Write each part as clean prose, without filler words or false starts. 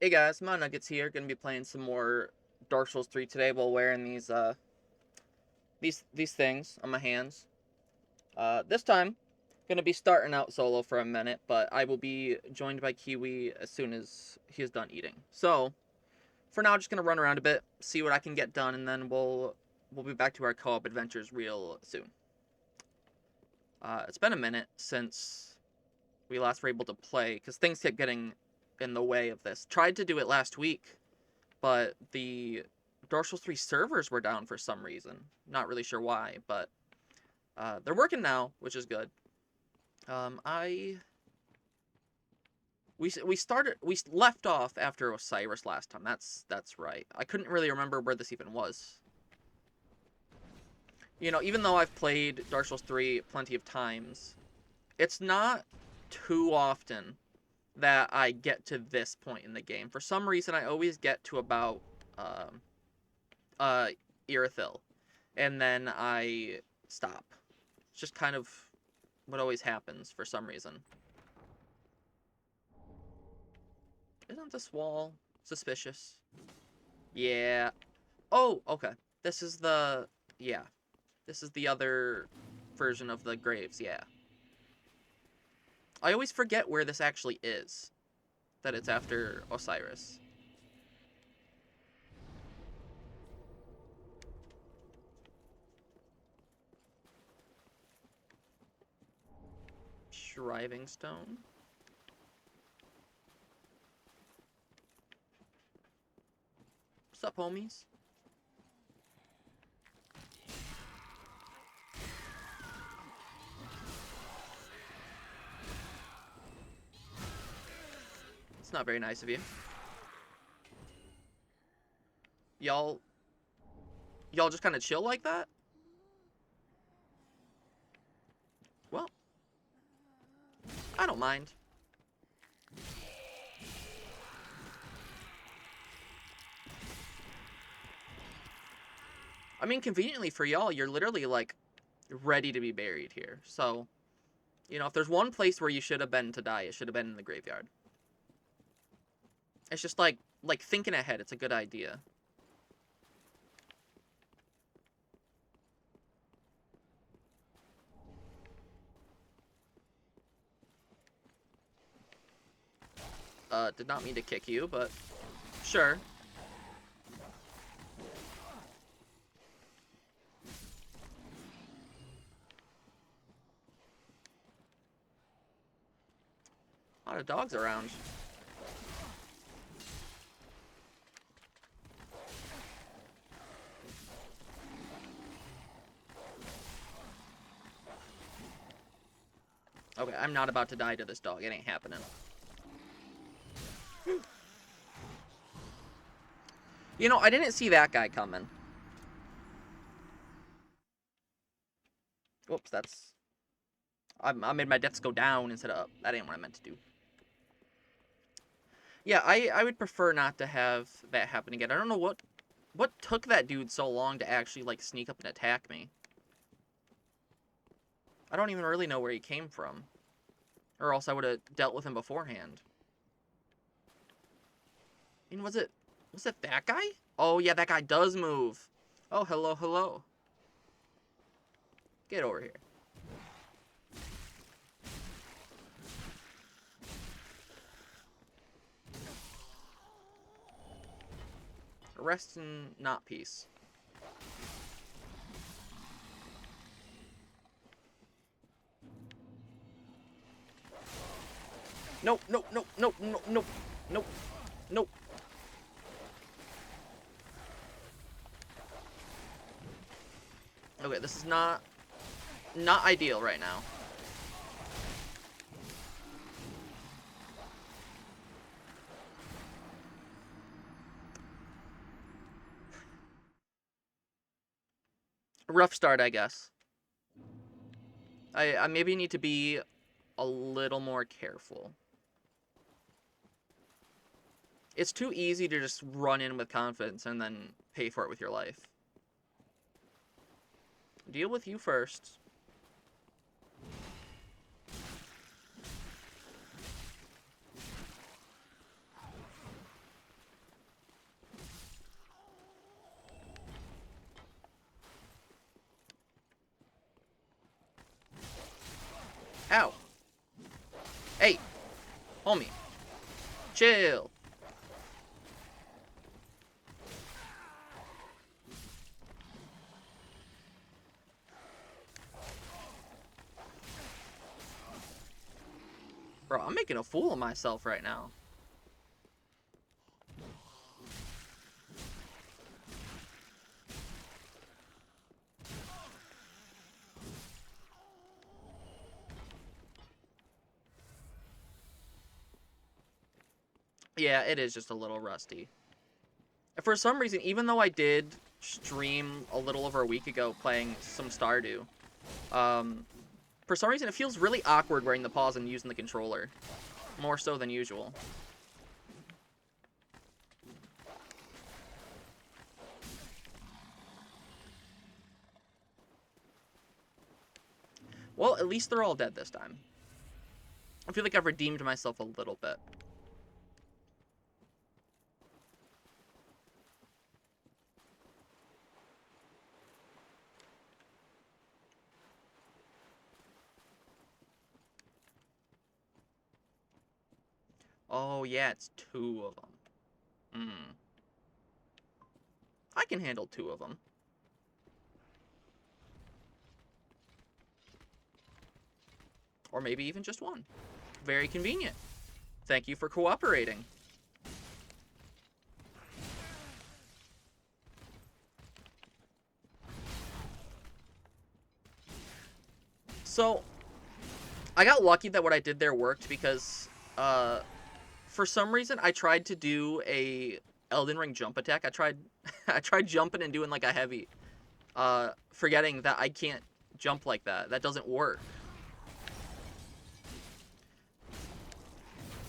Hey guys, my Nuggets here. Gonna be playing some more Dark Souls 3 today while wearing these things on my hands. This time, gonna be starting out solo for a minute, but I will be joined by Kiwi as soon as he is done eating. So, for now, just gonna run around a bit, see what I can get done, and then we'll be back to our co-op adventures real soon. It's been a minute since we last were able to play, because things kept getting in the way of this. Tried to do it last week, but the Dark Souls 3 servers were down for some reason. Not really sure why, but they're working now, which is good. I we left off after Osiris last time. That's right. I couldn't really remember where this even was. You know, even though I've played Dark Souls 3 plenty of times, it's not too often that I get to this point in the game. For some reason, I always get to about um, uh, Irithyll, and then I stop. It's just kind of what always happens for some reason. Isn't this wall suspicious? Yeah. Oh, okay. This is the... Yeah. This is the other version of the graves, yeah. I always forget where this actually is. That it's after Osiris. Shriving Stone. What's up, homies? It's not very nice of you. Y'all... Y'all just kind of chill like that? Well, I don't mind. I mean, conveniently for y'all, you're literally, like, ready to be buried here. So, you know, if there's one place where you should have been to die, it should have been in the graveyard. It's just like thinking ahead, it's a good idea. Did not mean to kick you, but sure. A lot of dogs around. Okay, I'm not about to die to this dog. It ain't happening. You know, I didn't see that guy coming. Whoops, that's... I made my deaths go down instead of up. That ain't what I meant to do. Yeah, I would prefer not to have that happen again. I don't know what took that dude so long to actually, like, sneak up and attack me. I don't even really know where he came from. Or else I would have dealt with him beforehand. I mean, was it that guy? Oh, yeah, that guy does move. Oh, hello, hello. Get over here. Rest in not peace. Nope, nope, nope, nope, nope, nope, nope, nope. Okay, this is not ideal right now. Rough start, I guess. I maybe need to be a little more careful. It's too easy to just run in with confidence and then pay for it with your life. Deal with you first. Ow. Hey. Homie. Chill. Bro, I'm making a fool of myself right now. Yeah, it is just a little rusty. For some reason, even though I did stream a little over a week ago playing some Stardew, for some reason it feels really awkward wearing the paws and using the controller. More so than usual. Well, at least they're all dead this time. I feel like I've redeemed myself a little bit. Oh, yeah, it's 2 of them. I can handle 2 of them. Or maybe even just 1. Very convenient. Thank you for cooperating. So, I got lucky that what I did there worked because, for some reason, I tried to do a Elden Ring jump attack. I tried jumping and doing like a heavy, forgetting that I can't jump like that. That doesn't work.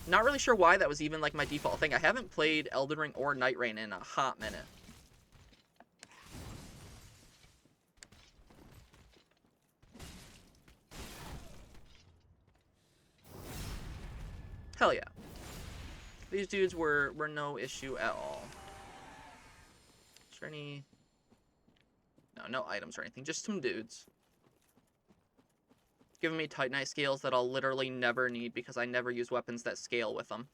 Not really sure why that was even like my default thing. I haven't played Elden Ring or Night Rain in a hot minute. Hell yeah. These dudes were no issue at all. Is there any... No items or anything. Just some dudes. Giving me Titanite scales that I'll literally never need because I never use weapons that scale with them.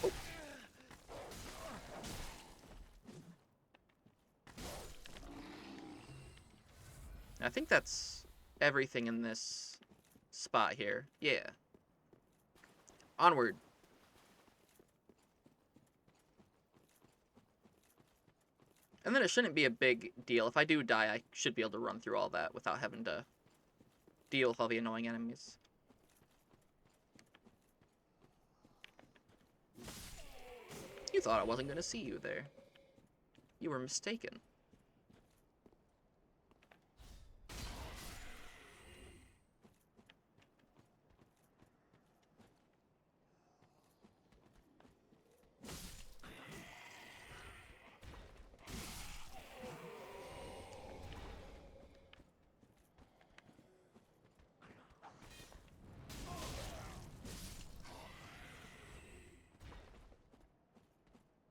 Oh. I think that's everything in this spot here. Yeah. Onward. And then it shouldn't be a big deal. If I do die, I should be able to run through all that without having to deal with all the annoying enemies. You thought I wasn't going to see you there. You were mistaken.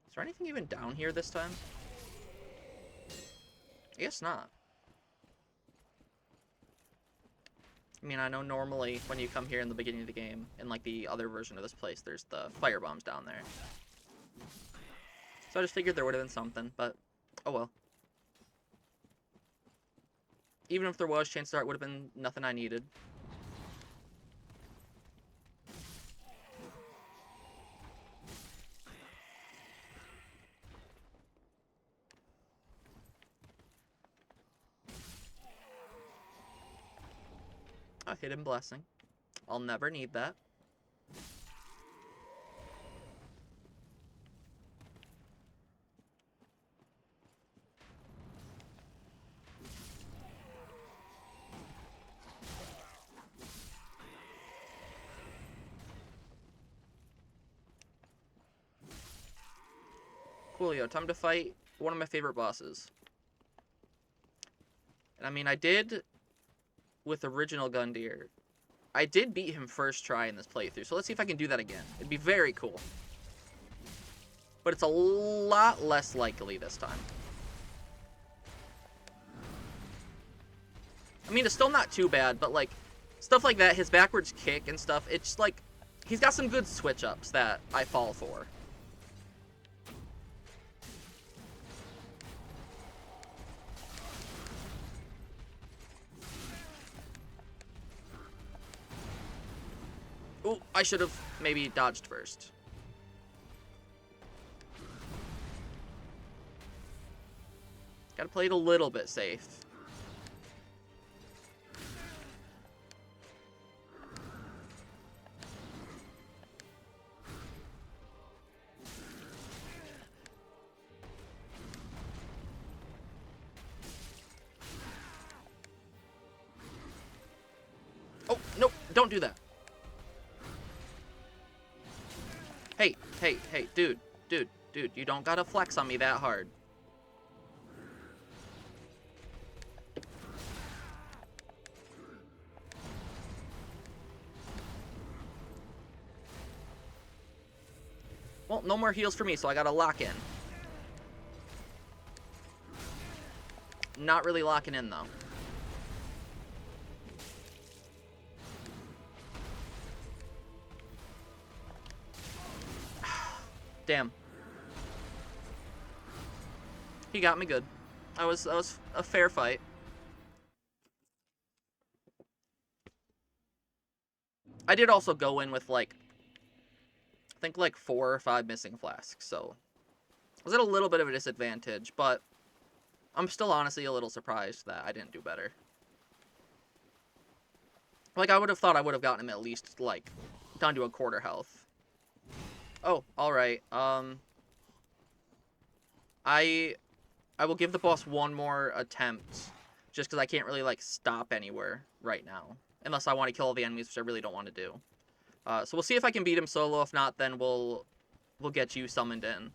Is there anything even down here this time? I guess not. I mean, I know normally when you come here in the beginning of the game, in like the other version of this place, there's the fire bombs down there. So I just figured there would have been something, but oh well. Even if there was, chances are it would have been nothing I needed. A hidden blessing. I'll never need that. Coolio, time to fight one of my favorite bosses. And I mean, I did with original Gundyr I did beat him first try in this playthrough, so let's see if I can do that again. It'd be very cool. But it's a lot less likely this time. I mean, it's still not too bad, but, like, stuff like that, his backwards kick and stuff, it's, like, he's got some good switch-ups that I fall for. Ooh, I should have maybe dodged first. Gotta play it a little bit safe. Oh, nope, don't do that. Hey, dude, you don't gotta flex on me that hard. Well, no more heals for me, so I gotta lock in. Not really locking in, though. Damn. He got me good. That was a fair fight. I did also go in with, like, I think, like, 4 or 5 missing flasks, so I was at a little bit of a disadvantage, but I'm still honestly a little surprised that I didn't do better. Like, I would have thought I would have gotten him at least, like, down to a quarter health. Oh, alright. I will give the boss one more attempt, just because I can't really, like, stop anywhere right now. Unless I want to kill all the enemies, which I really don't want to do. So we'll see if I can beat him solo. If not, then we'll get you summoned in.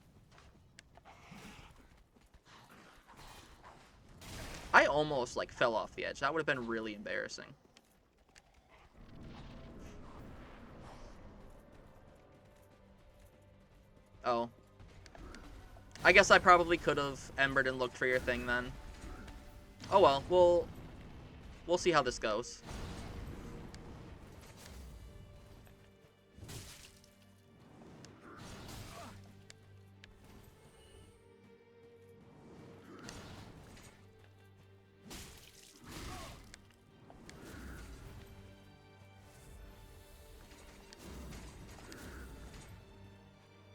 I almost, like, fell off the edge. That would have been really embarrassing. Oh. I guess I probably could have embered and looked for your thing then. Oh well, we'll see how this goes.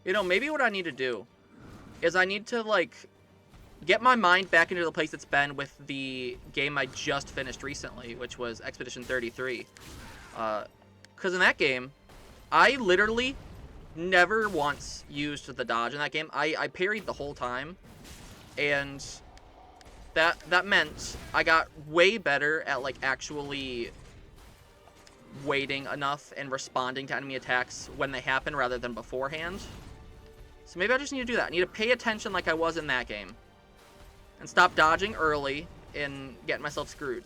You know, maybe what I need to do is I need to, like, get my mind back into the place it's been with the game I just finished recently, which was Expedition 33. Because in that game, I literally never once used the dodge in that game. I parried the whole time, and that meant I got way better at, like, actually waiting enough and responding to enemy attacks when they happen rather than beforehand. So maybe I just need to do that. I need to pay attention like I was in that game. And stop dodging early and getting myself screwed.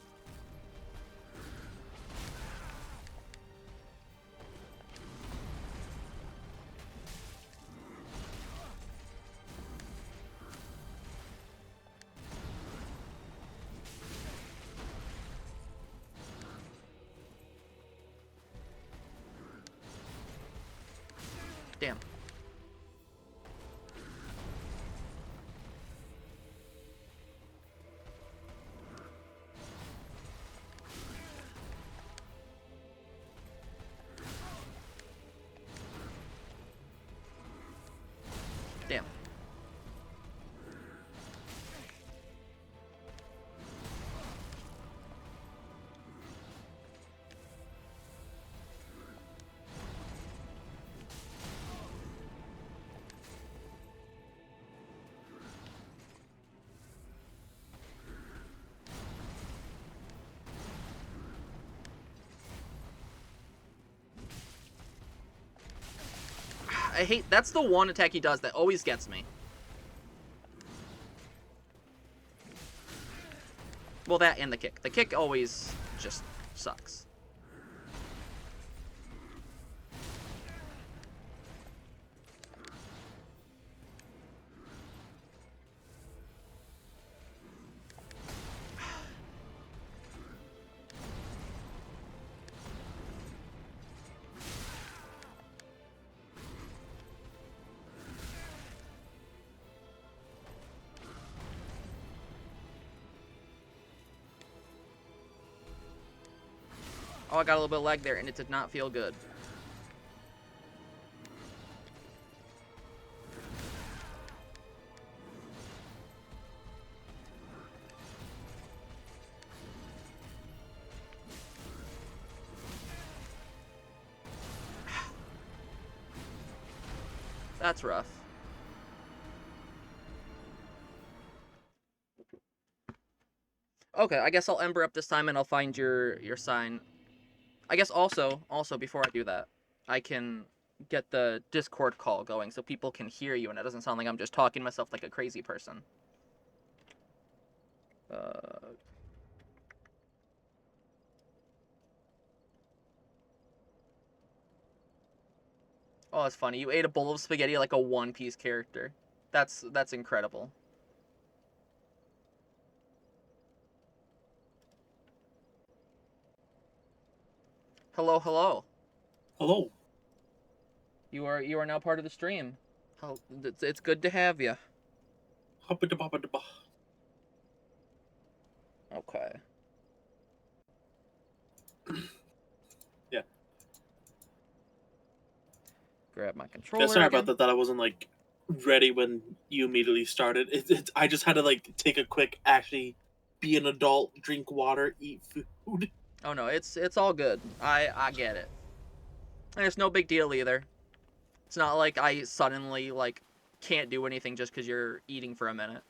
Damn. Damn. I hate... That's the one attack he does that always gets me. Well, that and the kick. The kick always just sucks. Oh, I got a little bit of lag there, and it did not feel good. That's rough. Okay, I guess I'll Ember up this time, and I'll find your sign. I guess also before I do that, I can get the Discord call going so people can hear you, and it doesn't sound like I'm just talking to myself like a crazy person. Oh, that's funny. You ate a bowl of spaghetti like a One Piece character. That's incredible. Hello, hello. Hello. You are now part of the stream. Oh, it's good to have you. Okay. Yeah. Grab my controller. Sorry again. about that. That I wasn't like ready when you immediately started. I just had to like take a quick, actually, be an adult, drink water, eat food. Oh no, it's all good. I get it. And it's no big deal either. It's not like I suddenly like can't do anything just because you're eating for a minute.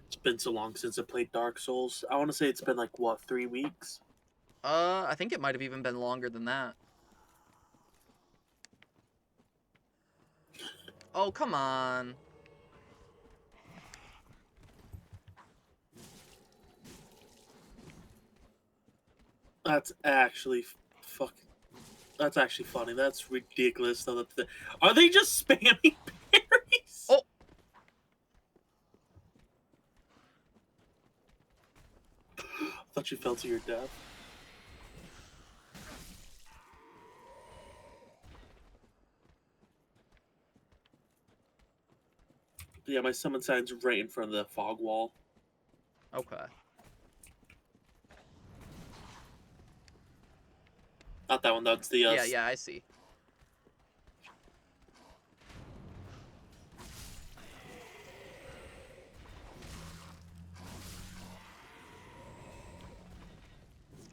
It's been so long since I played Dark Souls. I want to say it's been like what, 3 weeks? I think it might have even been longer than that. Oh, come on. That's actually That's actually funny. That's ridiculous. Though. Are they just spamming berries? Oh. I thought you fell to your death. Yeah, my summon sign's right in front of the fog wall. Okay. Not that one. That's the Yeah, I see.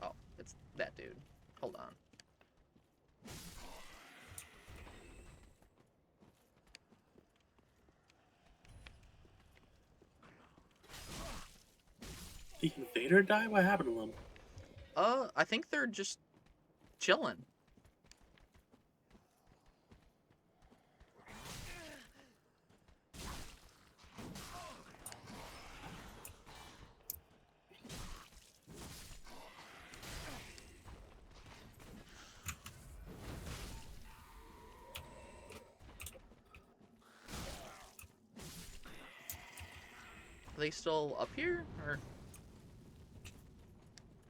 Oh, it's that dude. Hold on. The invader die? What happened to them? I think they're just chilling. Are they still up here? Or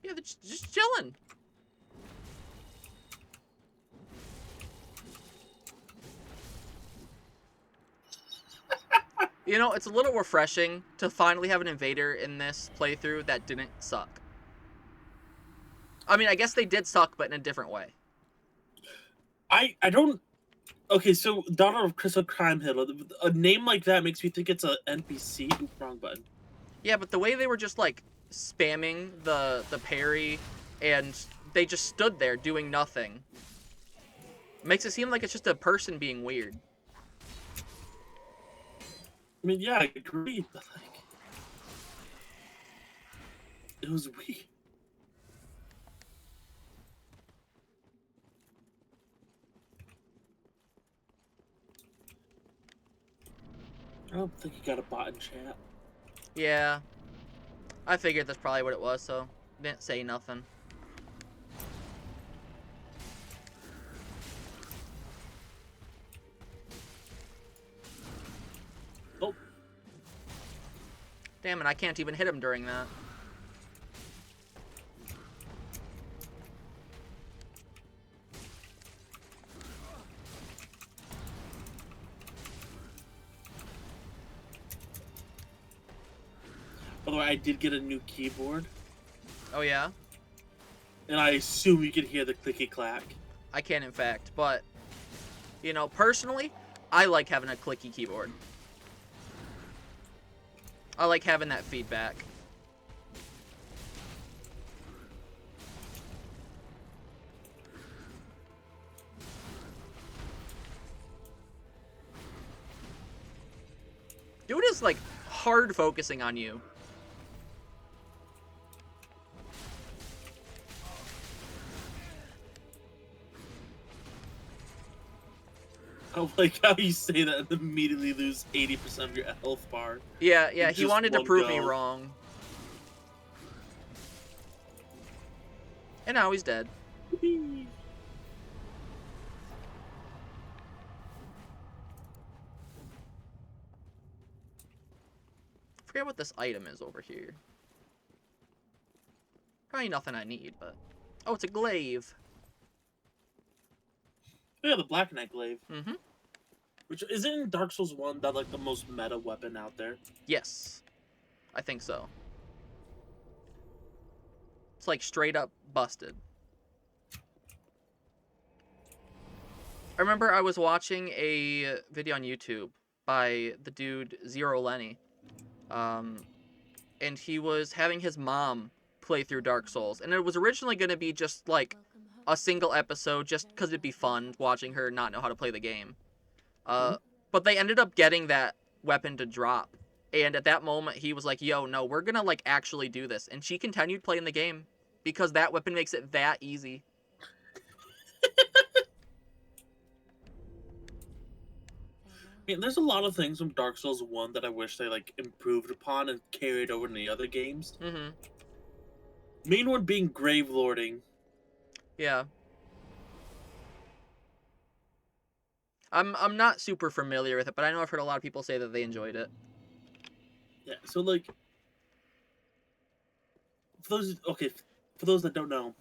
yeah, they're just chilling. You know, it's a little refreshing to finally have an invader in this playthrough that didn't suck. I mean, I guess they did suck, but in a different way. I don't. Okay, so Daughter of Crystal Crime Hill. A name like that makes me think it's an NPC. Oops, wrong button. Yeah, but the way they were just like spamming the parry, and they just stood there doing nothing, makes it seem like it's just a person being weird. I mean, yeah, I agree, but like, it was weird. I don't think you got a bot in chat. Yeah, I figured that's probably what it was, so didn't say nothing. Oh. Damn it, I can't even hit him during that. By the way, I did get a new keyboard, Oh yeah? and I assume you can hear the clicky clack. I can in fact, but you know, personally, I like having a clicky keyboard. I like having that feedback. Dude is like hard focusing on you. I like how you say that and immediately lose 80% of your health bar. Yeah, in he just wanted to one prove me go. wrong. And now he's dead. Whee! Forget what this item is over here. Probably nothing I need, but... Oh, it's a glaive. Oh, yeah, the Black Knight Glaive. Mm-hmm. Which isn't in Dark Souls 1 that like the most meta weapon out there? Yes. I think so. It's like straight up busted. I remember I was watching a video on YouTube by the dude Zero Lenny. And he was having his mom play through Dark Souls. And it was originally going to be just like a single episode just because it'd be fun watching her not know how to play the game. But they ended up getting that weapon to drop. And at that moment, he was like, yo, no, we're going to like actually do this. And she continued playing the game because that weapon makes it that easy. I mean, there's a lot of things from Dark Souls 1 that I wish they like improved upon and carried over to the other games. Mm-hmm. Main one being grave lording. Yeah. I'm not super familiar with it, but I know I've heard a lot of people say that they enjoyed it. Yeah, so like for those that don't know,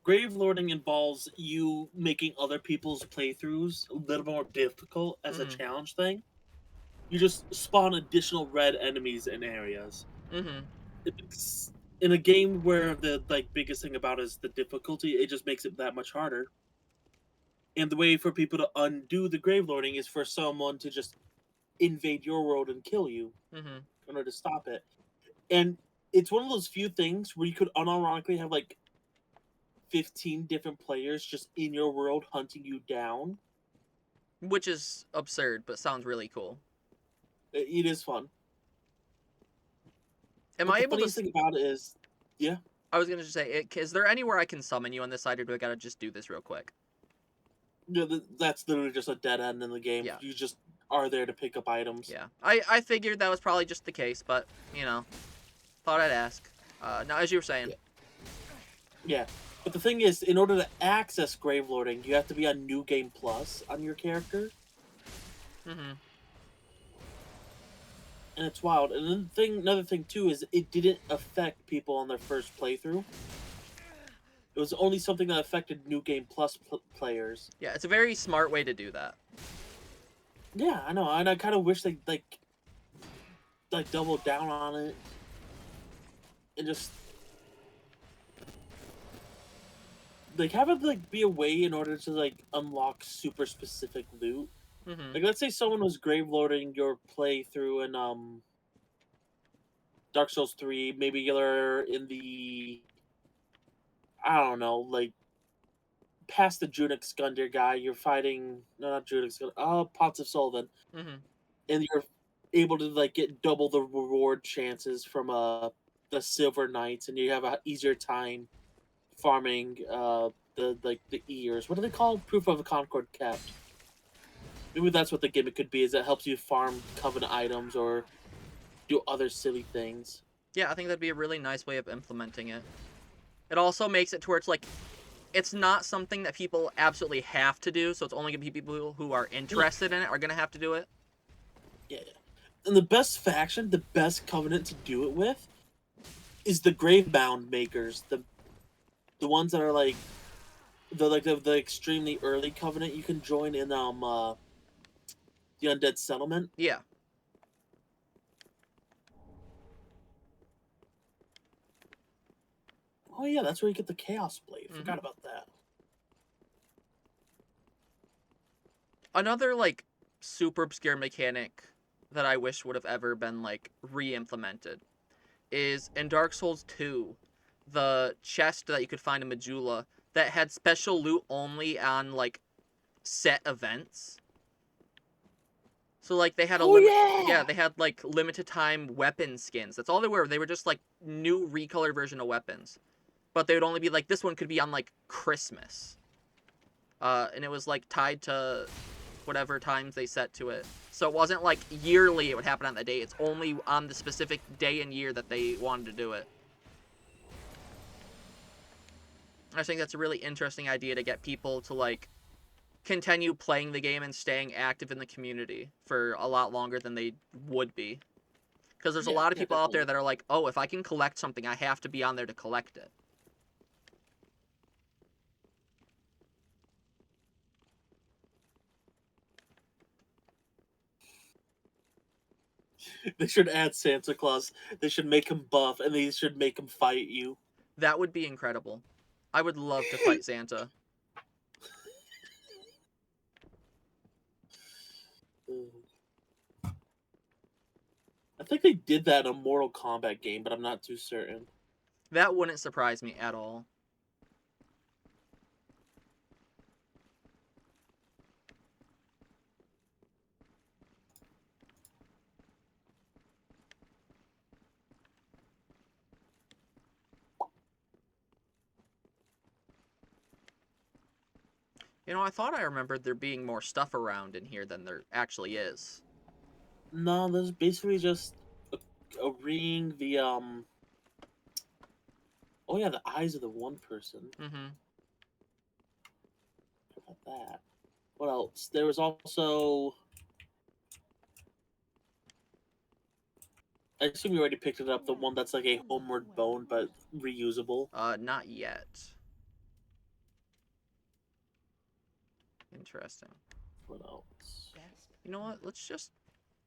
grave lording involves you making other people's playthroughs a little more difficult as a Mm-hmm. challenge thing. You just spawn additional red enemies in areas. Mm-hmm. It's in a game where the like biggest thing about is the difficulty, it just makes it that much harder. And the way for people to undo the grave lording is for someone to just invade your world and kill you Mm-hmm. in order to stop it. And it's one of those few things where you could unironically have like 15 different players just in your world hunting you down. Which is absurd, but sounds really cool. It is fun. Am But I the able to... funniest thing about it is, yeah, I was going to just say, is there anywhere I can summon you on this side, or do I got to just do this real quick? that's literally just a dead end in the game. Yeah. You just are there to pick up items. Yeah. I figured that was probably just the case, but, you know, thought I'd ask. Now, as you were saying... Yeah. But the thing is, in order to access grave lording, you have to be on New Game Plus on your character. Mm-hmm. And it's wild. And then another thing too is it didn't affect people on their first playthrough. It was only something that affected New Game Plus players. Yeah, it's a very smart way to do that. Yeah, I know, and I kind of wish they like doubled down on it and just like have it like be a way in order to like unlock super specific loot. Mm-hmm. Like, let's say someone was grave lording your playthrough in Dark Souls 3. Maybe you're in the, I don't know, like past the Junic Skundir guy. You're fighting, no, not Junic Skundir, Pots of Sullivan, Mm-hmm. and you're able to like get double the reward chances from the Silver Knights, and you have an easier time farming the ears. What do they call Proof of a Concord kept? Maybe that's what the gimmick could be, is it helps you farm Covenant items or do other silly things. Yeah, I think that'd be a really nice way of implementing it. It also makes it to where it's like, it's not something that people absolutely have to do, so it's only going to be people who are interested in it are going to have to do it. Yeah. And the best faction, the best Covenant to do it with, is the Gravebound makers. The ones that are like the extremely early Covenant you can join in the Undead Settlement. Yeah. Oh yeah, that's where you get the Chaos Blade. Hmm. Forgot about that. Another like super obscure mechanic that I wish would have ever been like re-implemented is in Dark Souls 2, the chest that you could find in Majula that had special loot only on like set events. So like they had a Oh limit, yeah, yeah. they had like limited time weapon skins. That's all they were. They were just like new recolored version of weapons. But they would only be like this one could be on like Christmas. And it was like tied to whatever times they set to it. So it wasn't like yearly it would happen on that day. It's only on the specific day and year that they wanted to do it. I think that's a really interesting idea to get people to like continue playing the game and staying active in the community for a lot longer than they would be. Because there's a Yeah, lot of yeah, people out there definitely. that are like, oh, if I can collect something, I have to be on there to collect it. They should add Santa Claus. They should make him buff, and they should make him fight you. That would be incredible. I would love to fight Santa. I think they did that in a Mortal Kombat game, but I'm not too certain. That wouldn't surprise me at all. You know, I thought I remembered there being more stuff around in here than there actually is. No, there's basically just a ring. Oh yeah, the eyes of the one person. Mm-hmm. How about that? What else? There was also. I assume you already picked it up. The one that's like a homeward bone, but reusable. Not yet. Interesting. What else? You know what? Let's just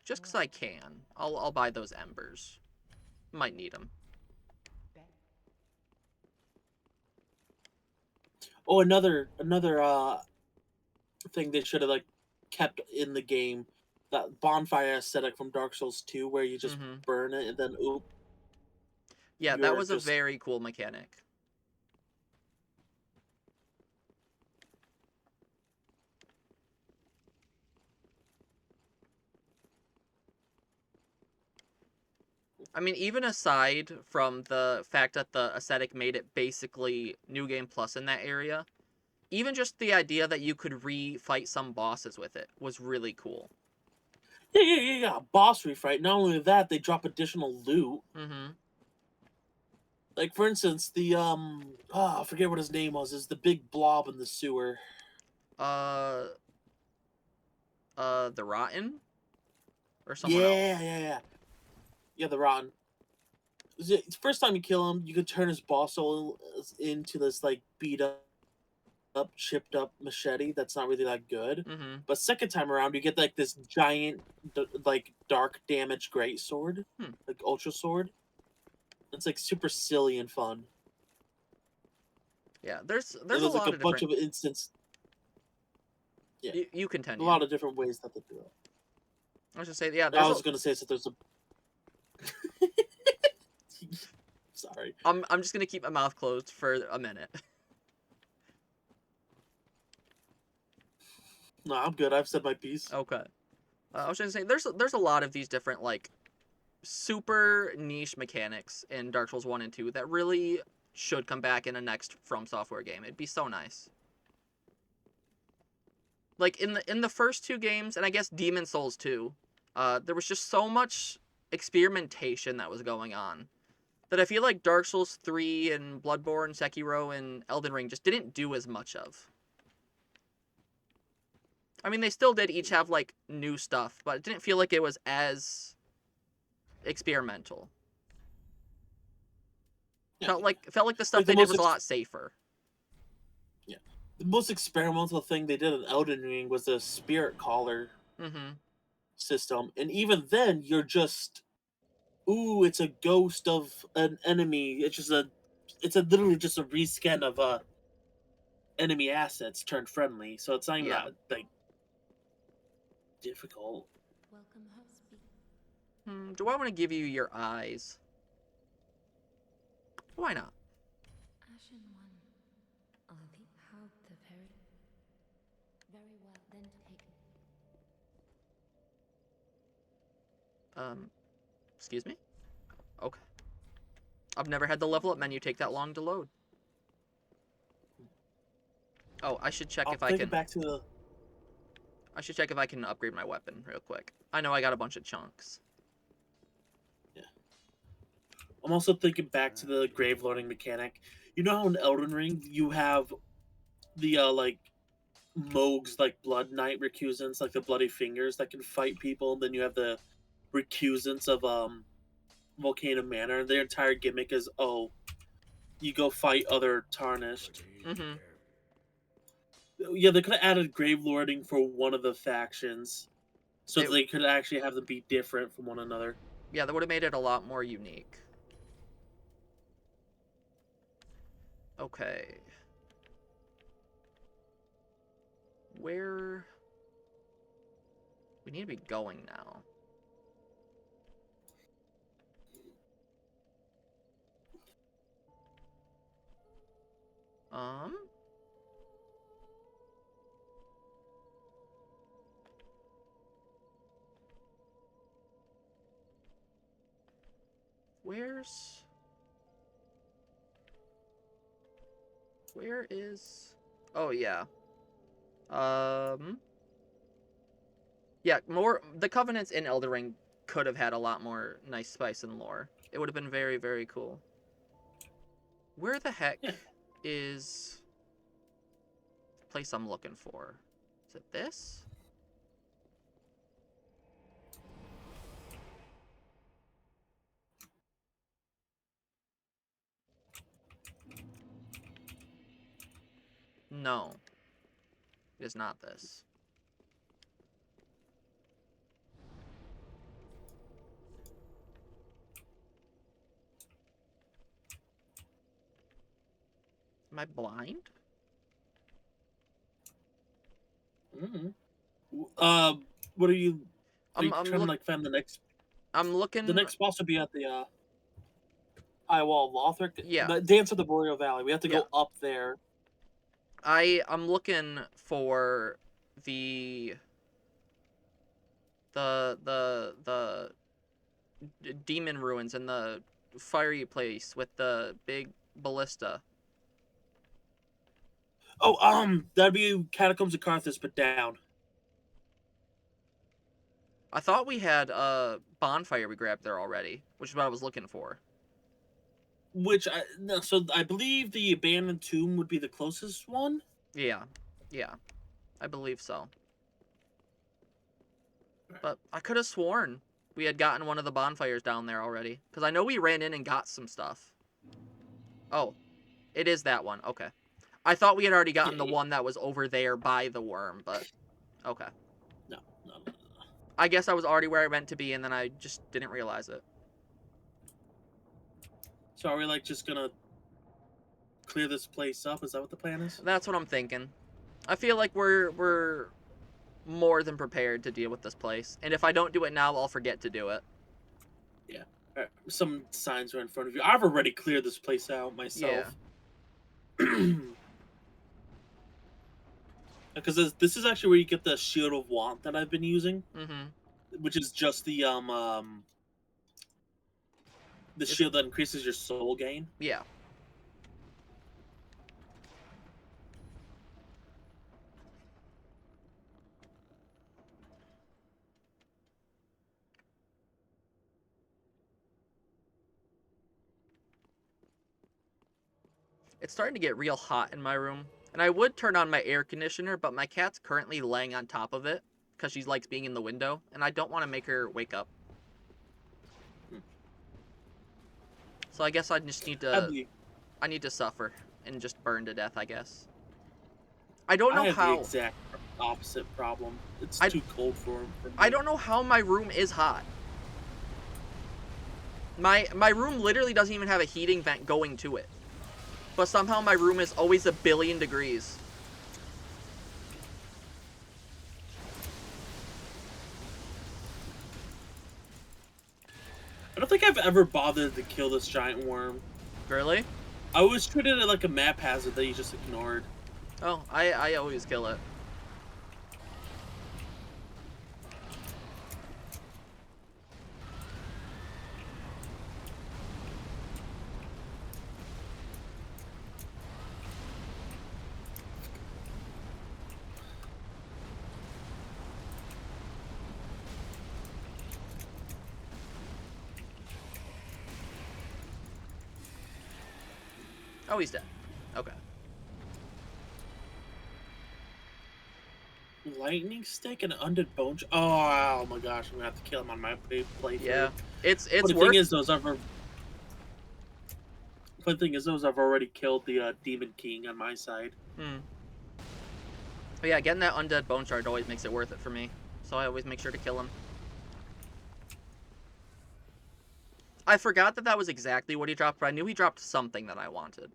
because I can, I'll buy those embers. Might need them. Oh, another thing they should have like kept in the game, that bonfire aesthetic from Dark Souls 2, where you just Mm-hmm. burn it and then oop, Yeah, that you're was a just. very cool mechanic. I mean, even aside from the fact that the aesthetic made it basically New Game Plus in that area, even just the idea that you could re-fight some bosses with it was really cool. Yeah. Boss refight. Not only that, they drop additional loot. Mm-hmm. Like for instance, I forget what his name was. Is the big blob in the sewer? Uh, the Rotten? Or someone Yeah, else? yeah, yeah. Yeah, the rotten. It's the first time you kill him, you can turn his boss soul into this like beat up, chipped up machete that's not really that good. Mm-hmm. But second time around, you get like this giant, like dark damage great sword, Hmm. like ultra sword. It's like super silly and fun. Yeah, there's And a there's like a lot of bunch different. of instance, yeah, You a continue. lot of different ways that they do it. I was just say, yeah, I there's a. was gonna say that there's a. Sorry. I'm just gonna keep my mouth closed for a minute. No, I'm good. I've said my piece. Okay. I was just saying, there's a lot of these different like super niche mechanics in Dark Souls 1 and 2 that really should come back in a next From Software game. It'd be so nice. Like in the first two games, and I guess Demon Souls 2, there was just so much experimentation that was going on that I feel like Dark Souls 3 and Bloodborne, Sekiro, and Elden Ring just didn't do as much of. I mean, they still did each have like new stuff, but it didn't feel like it was as experimental. Yeah, Felt like the stuff like they did was a lot safer. yeah, the most experimental thing they did in Elden Ring was the spirit collar Mm-hmm. system, and even then, you're just, ooh, it's a ghost of an enemy. It's just a it's a literally just a reskin of enemy assets turned friendly, so it's not even Yeah. that like difficult. Do I want to give you your eyes? Why not? Excuse me? Okay. I've never had the level up menu take that long to load. Oh, I should check I'll if I take it can. back to the. I should check if I can upgrade my weapon real quick. I know I got a bunch of chunks. Yeah. I'm also thinking back to the grave loading mechanic. You know how in Elden Ring you have the like Moog's like Blood Knight recusants, like the bloody fingers that can fight people, and then you have the recusants of Volcano Manor. Their entire gimmick is you go fight other tarnished. Mm-hmm. Yeah, they could have added grave lording for one of the factions, so It, they could actually have them be different from one another. yeah, that would have made it a lot more unique. Okay. Where... We need to be going now. Where's... Where is... Oh, yeah. Yeah, more... The Covenants in Elden Ring could have had a lot more nice spice and lore. It would have been very, very cool. Where the heck is... the place I'm looking for? Is it this? No. It is not this. Am I blind? What are you? Are I'm you I'm trying to look like find the next? I'm looking. The next boss would be at the Eye Wall of Lothric. Yeah. The Dance of the Boreal Valley. We have to Yeah. go up there. I'm looking for the demon ruins and the fiery place with the big ballista. Oh, that'd be Catacombs of Carthus, but down. I thought we had a bonfire we grabbed there already, which is what I was looking for. So I believe the abandoned tomb would be the closest one. Yeah. Yeah. I believe so. But I could have sworn we had gotten one of the bonfires down there already. Because I know we ran in and got some stuff. Oh. It is that one. Okay. I thought we had already gotten the one that was over there by the worm, but... Okay. No. I guess I was already where I meant to be, and then I just didn't realize it. So are we like just gonna clear this place up? Is that what the plan is? That's what I'm thinking. I feel like we're more than prepared to deal with this place. And if I don't do it now, I'll forget to do it. Yeah. Some signs are in front of you. I've already cleared this place out myself. Yeah. Because this is actually where you get the Shield of Want that I've been using. Mm-hmm. Which is just the shield that increases your soul gain. Yeah. It's starting to get real hot in my room. And I would turn on my air conditioner, but my cat's currently laying on top of it because she likes being in the window, and I don't want to make her wake up. So I guess I just need to... I need to suffer and just burn to death, I guess. I don't know how... I have the exact opposite problem. It's too cold for me. I don't know how my room is hot. My room literally doesn't even have a heating vent going to it. but somehow my room is always 1,000,000,000 degrees. I don't think I've ever bothered to kill this giant worm. Really? I always treated it like a map hazard that you just ignored. Oh, I always kill it. Oh, he's dead. Okay. Lightning stick and an undead bone. Oh my gosh, I'm gonna have to kill him on my playthrough. Yeah, it's But the worth. thing is, I've already killed the Demon King on my side. But yeah, getting that undead bone shard always makes it worth it for me. So I always make sure to kill him. I forgot that was exactly what he dropped, but I knew he dropped something that I wanted.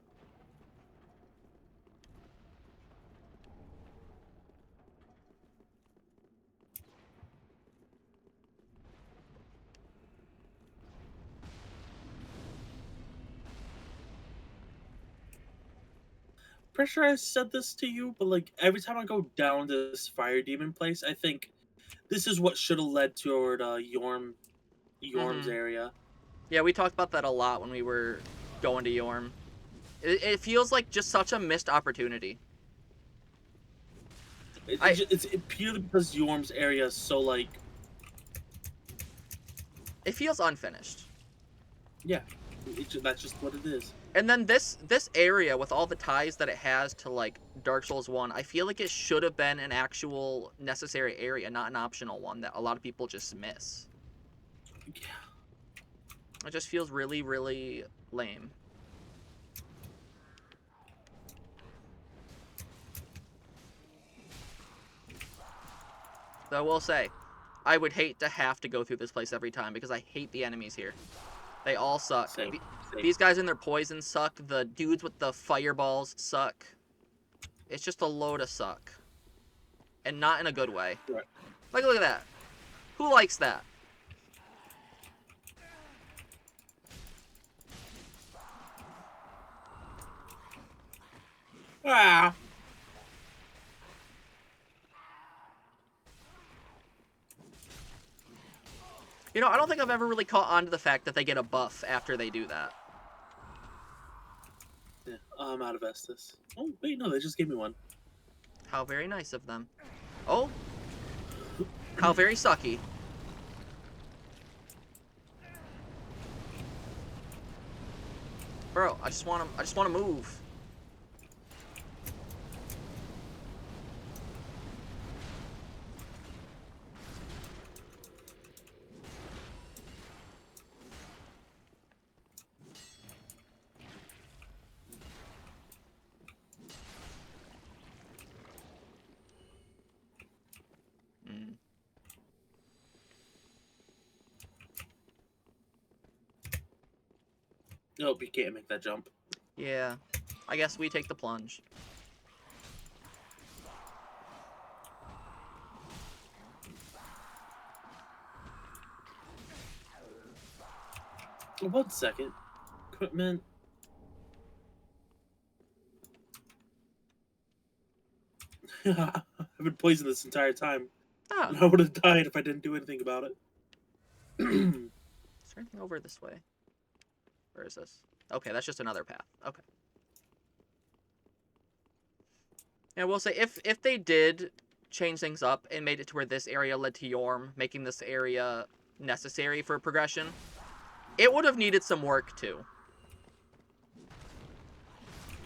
Pretty sure I said this to you, but like every time I go down this fire demon place, I think this is what should have led toward Yorm's area. Yeah, we talked about that a lot when we were going to Yorm. It feels like just such a missed opportunity. It's purely because Yorm's area is so like. It feels unfinished. Yeah, that's just what it is. And then this area with all the ties that it has to like Dark Souls 1, I feel like it should have been an actual necessary area, not an optional one that a lot of people just miss. Yeah. It just feels really, really lame. Though I will say, I would hate to have to go through this place every time because I hate the enemies here. They all suck. Same. These guys in their poison suck. The dudes with the fireballs suck. It's just a load of suck. And not in a good way. Right. Like, look at that. Who likes that? Ah. You know, I don't think I've ever really caught on to the fact that they get a buff after they do that. Yeah, I'm out of Estus. Oh, wait, no, they just gave me one. How very nice of them. Oh. How very sucky. Bro, I just want to move. Nope, you can't make that jump. Yeah. I guess we take the plunge. One second. Equipment. I've been poisoned this entire time. Ah. And I would have died if I didn't do anything about it. Is there anything over this way? Where is this? Okay, that's just another path. Okay. Yeah, we'll say if they did change things up and made it to where this area led to Yorm, making this area necessary for progression, it would have needed some work too.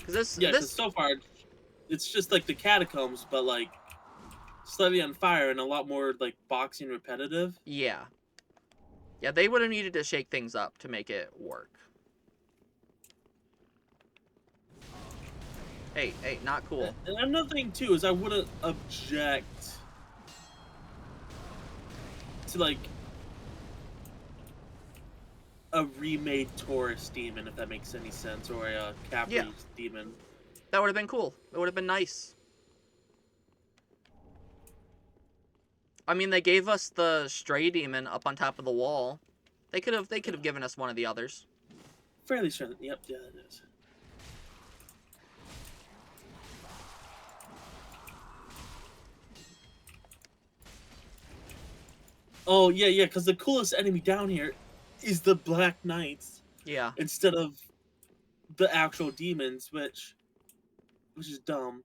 Because so far, it's just like the catacombs, but like slightly on fire and a lot more like boxing repetitive. Yeah. Yeah, they would have needed to shake things up to make it work. Hey, not cool. And another thing too is I wouldn't object to like a remade Taurus demon, if that makes any sense, or a Yeah, Capri demon. that would have been cool. It would have been nice. I mean, they gave us the stray demon up on top of the wall. They could have given us one of the others. Fairly certain. Yep, yeah, it is. Oh yeah, yeah. Because the coolest enemy down here is the Black Knights Yeah. instead of the actual demons, which is dumb.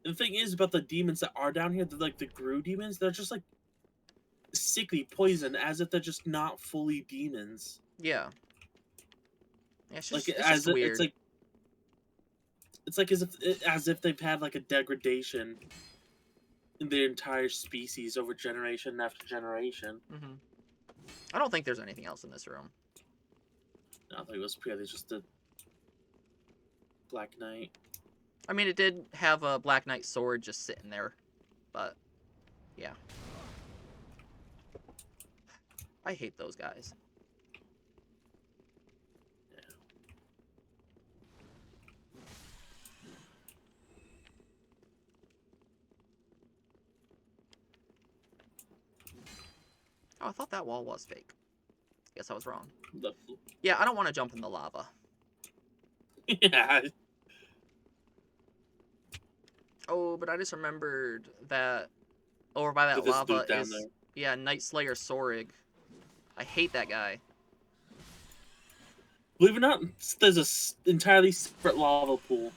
And the thing is about the demons that are down here, they're like the Gru demons. They're just like sickly poison, as if they're just not fully demons. Yeah. It's Like just weird. it's like as if they've had like a degradation in their entire species over generation after generation. Mm-hmm. I don't think there's anything else in this room. I think it was purely just a Black Knight. I mean, it did have a Black Knight sword just sitting there, but yeah. I hate those guys. Oh, I thought that wall was fake. Guess I was wrong. Yeah, I don't want to jump in the lava. Yeah. Oh, but I just remembered that over by that This lava dude down is... there. Yeah, Night Slayer Sorig. I hate that guy. Believe it or not, there's a entirely separate lava pool.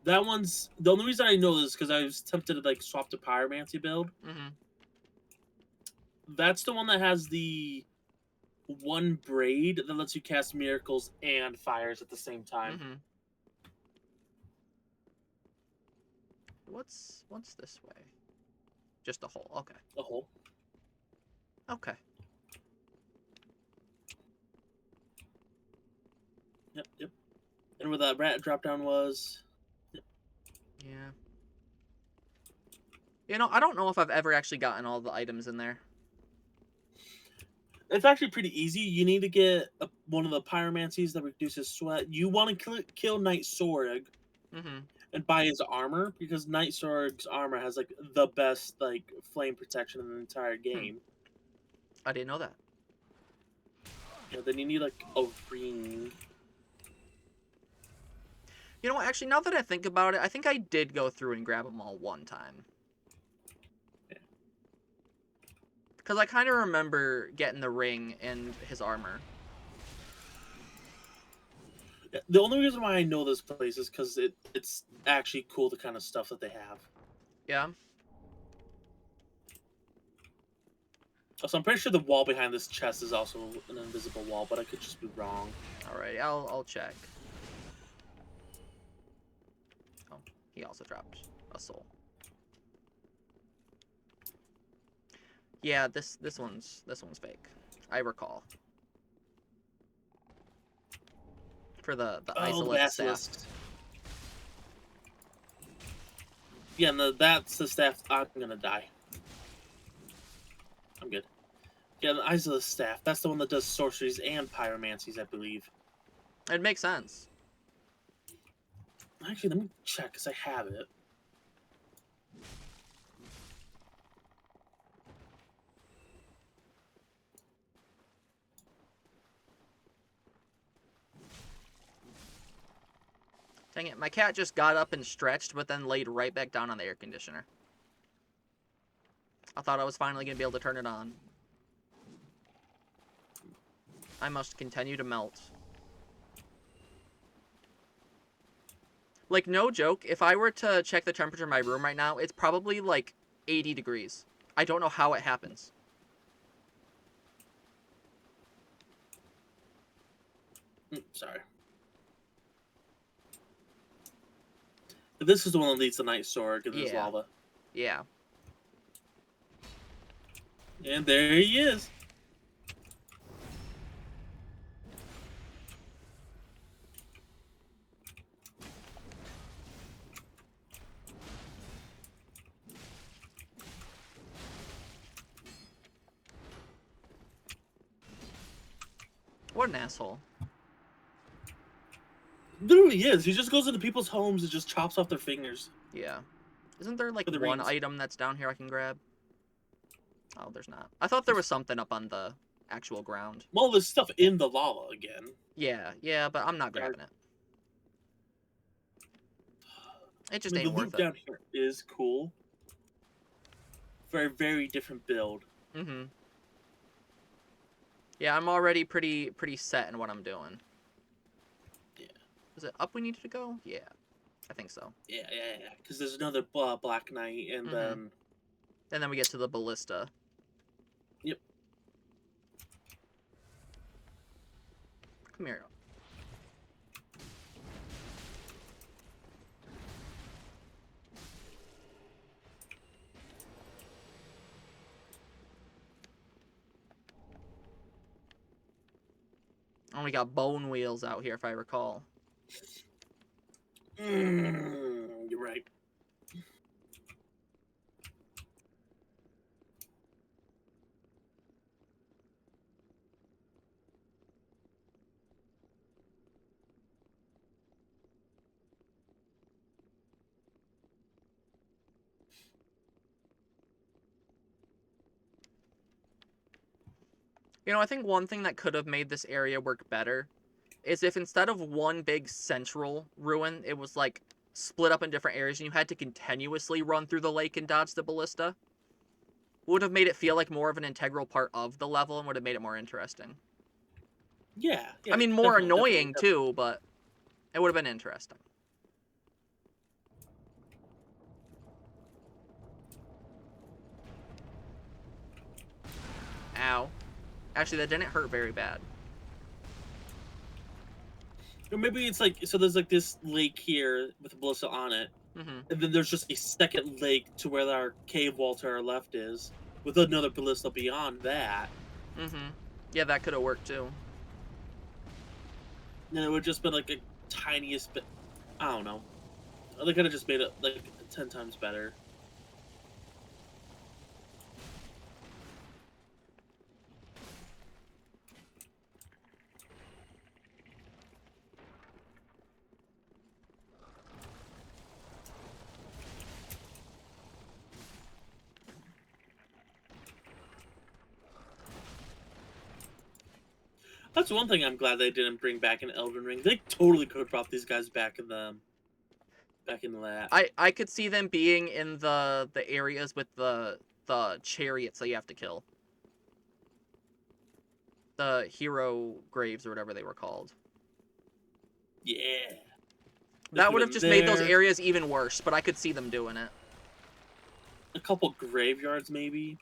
That one's the only reason I know this is because I was tempted to like swap to pyromancy build. Mm-hmm. That's the one that has the one braid that lets you cast miracles and fires at the same time. Mm-hmm. What's this way? Just a hole. Okay. A hole. Okay. Yep, yep. And where that rat drop down was. Yep. Yeah. You know, I don't know if I've ever actually gotten all the items in there. It's actually pretty easy. You need to get one of the pyromancies that reduces sweat. You want to kill Night Sorg Mm-hmm. and buy his armor because Night Sorg's armor has like the best like flame protection in the entire game. I didn't know that. Yeah, then you need like a ring. You know what? Actually, now that I think about it, I think I did go through and grab them all one time. Because I kind of remember getting the ring and his armor. The only reason why I know this place is because it's actually cool, the kind of stuff that they have. Yeah? So I'm pretty sure the wall behind this chest is also an invisible wall, but I could just be wrong. Alright, I'll check. Oh, he also dropped a soul. Yeah, this one's fake. I recall. For the Isolith staff. Yeah, and that's the staff. I'm gonna die. I'm good. Yeah, the Isolith staff. That's the one that does sorceries and pyromancies, I believe. It makes sense. Actually, let me check because I have it. Dang it, my cat just got up and stretched, but then laid right back down on the air conditioner. I thought I was finally going to be able to turn it on. I must continue to melt. Like, no joke, if I were to check the temperature in my room right now, it's probably like 80 degrees. I don't know how it happens. Sorry. This is the one that leads to Night Sorg and there's lava. Yeah. And there he is. What an asshole. Literally is. He just goes into people's homes and just chops off their fingers. Yeah. Isn't there, like, For the one rings. item that's down here I can grab? Oh, there's not. I thought there was something up on the actual ground. Well, there's stuff in the lava again. Yeah, but I'm not grabbing it. It just I mean, ain't the worth loot it. down here is cool. Very, very different build. Mm-hmm. Yeah, I'm already pretty set in what I'm doing. Yeah. Is it up we needed to go? Yeah. I think so. Yeah. Because there's another Black Knight, and then... And then we get to the ballista. Yep. Come here. And we got bone wheels out here, if I recall. You're right. You know, I think one thing that could have made this area work better is if instead of one big central ruin, it was like split up in different areas and you had to continuously run through the lake and dodge the ballista. Would have made it feel like more of an integral part of the level and would have made it more interesting. Yeah. I mean, more definitely, annoying too, but it would have been interesting. Ow. Actually, that didn't hurt very bad. Or maybe it's like, so there's like this lake here with a ballista on it, and then there's just a second lake to where our cave wall to our left is, with another ballista beyond that. Yeah, that could have worked too. And it would have just been like a tiniest bit. I don't know. They could have just made it like 10 times better. That's one thing I'm glad they didn't bring back in Elden Ring. They totally could have brought these guys back in the that. I could see them being in the areas with the chariots that you have to kill. The hero graves or whatever they were called. Yeah. That would have just made those areas even worse, but I could see them doing it. A couple graveyards, maybe.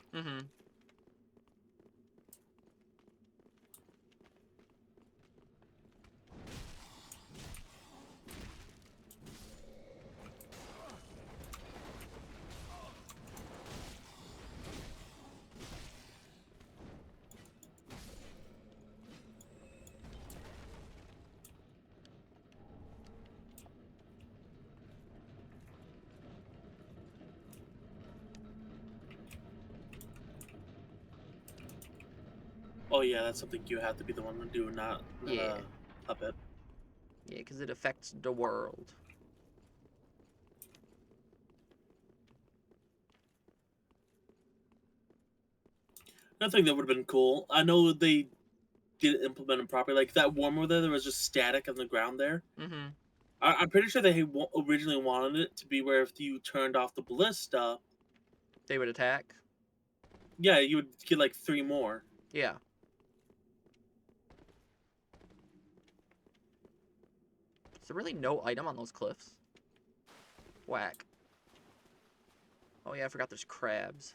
Oh yeah, that's something you have to be the one to do, not Yeah. a puppet. Yeah, because it affects the world. Another thing that would have been cool. I know they didn't implement it properly. Like that warmer there was just static on the ground there. I'm pretty sure they originally wanted it to be where if you turned off the ballista, they would attack. Yeah, you would get like 3 more. Yeah. Is there really no item on those cliffs? Whack. Oh yeah, I forgot there's crabs.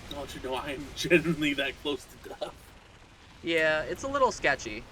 Don't you know I am genuinely that close to death? Yeah, it's a little sketchy.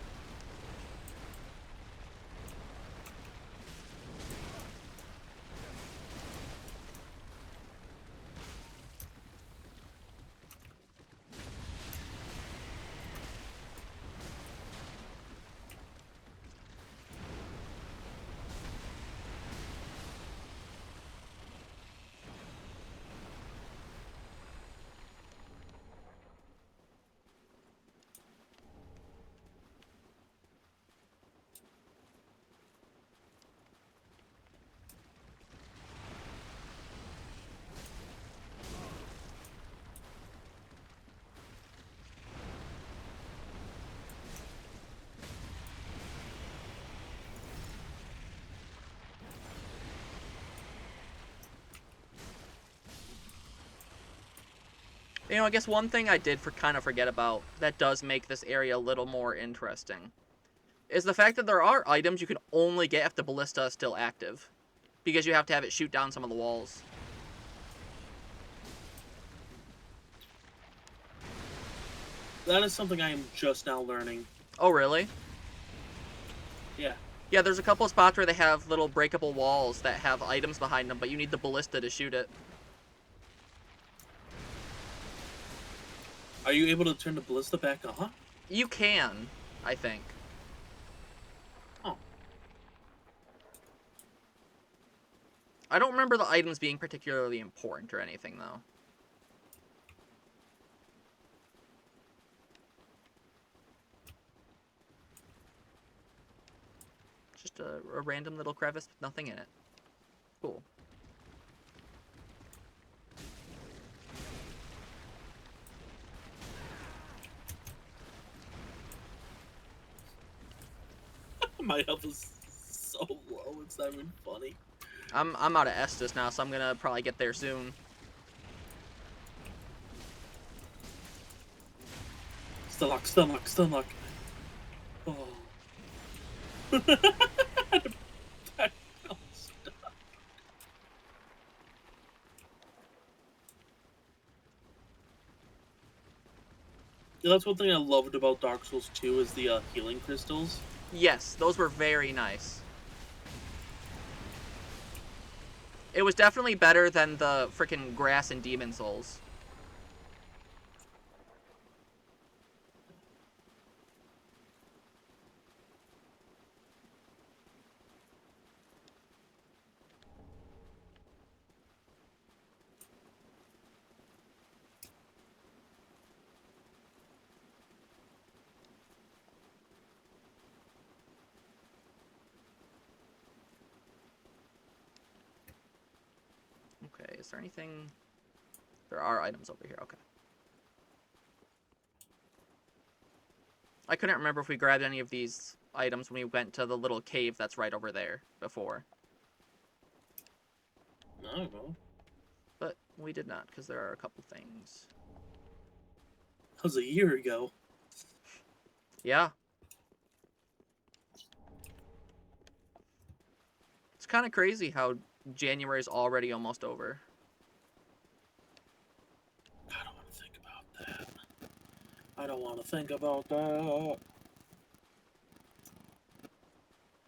You know, I guess one thing I did kind of forget about that does make this area a little more interesting is the fact that there are items you can only get if the ballista is still active, because you have to have it shoot down some of the walls. That is something I am just now learning. Oh, really? Yeah. Yeah, there's a couple of spots where they have little breakable walls that have items behind them, but you need the ballista to shoot it. Are you able to turn the ballista back on? You can, I think. Oh. I don't remember the items being particularly important or anything, though. Just a random little crevice with nothing in it. Cool. My health is so low, it's not even funny. I'm out of Estus now, so I'm gonna probably get there soon. Stunlock, stunlock, stunlock. Oh. Yeah, that's one thing I loved about Dark Souls 2 is the healing crystals. Yes, those were very nice. It was definitely better than the freaking grass and Demon Souls. Okay, is there anything... There are items over here, okay. I couldn't remember if we grabbed any of these items when we went to the little cave that's right over there before. I don't know. But we did not, because there are a couple things. That was a year ago. Yeah. It's kind of crazy how January's already almost over. I don't want to think about that. I don't want to think about that.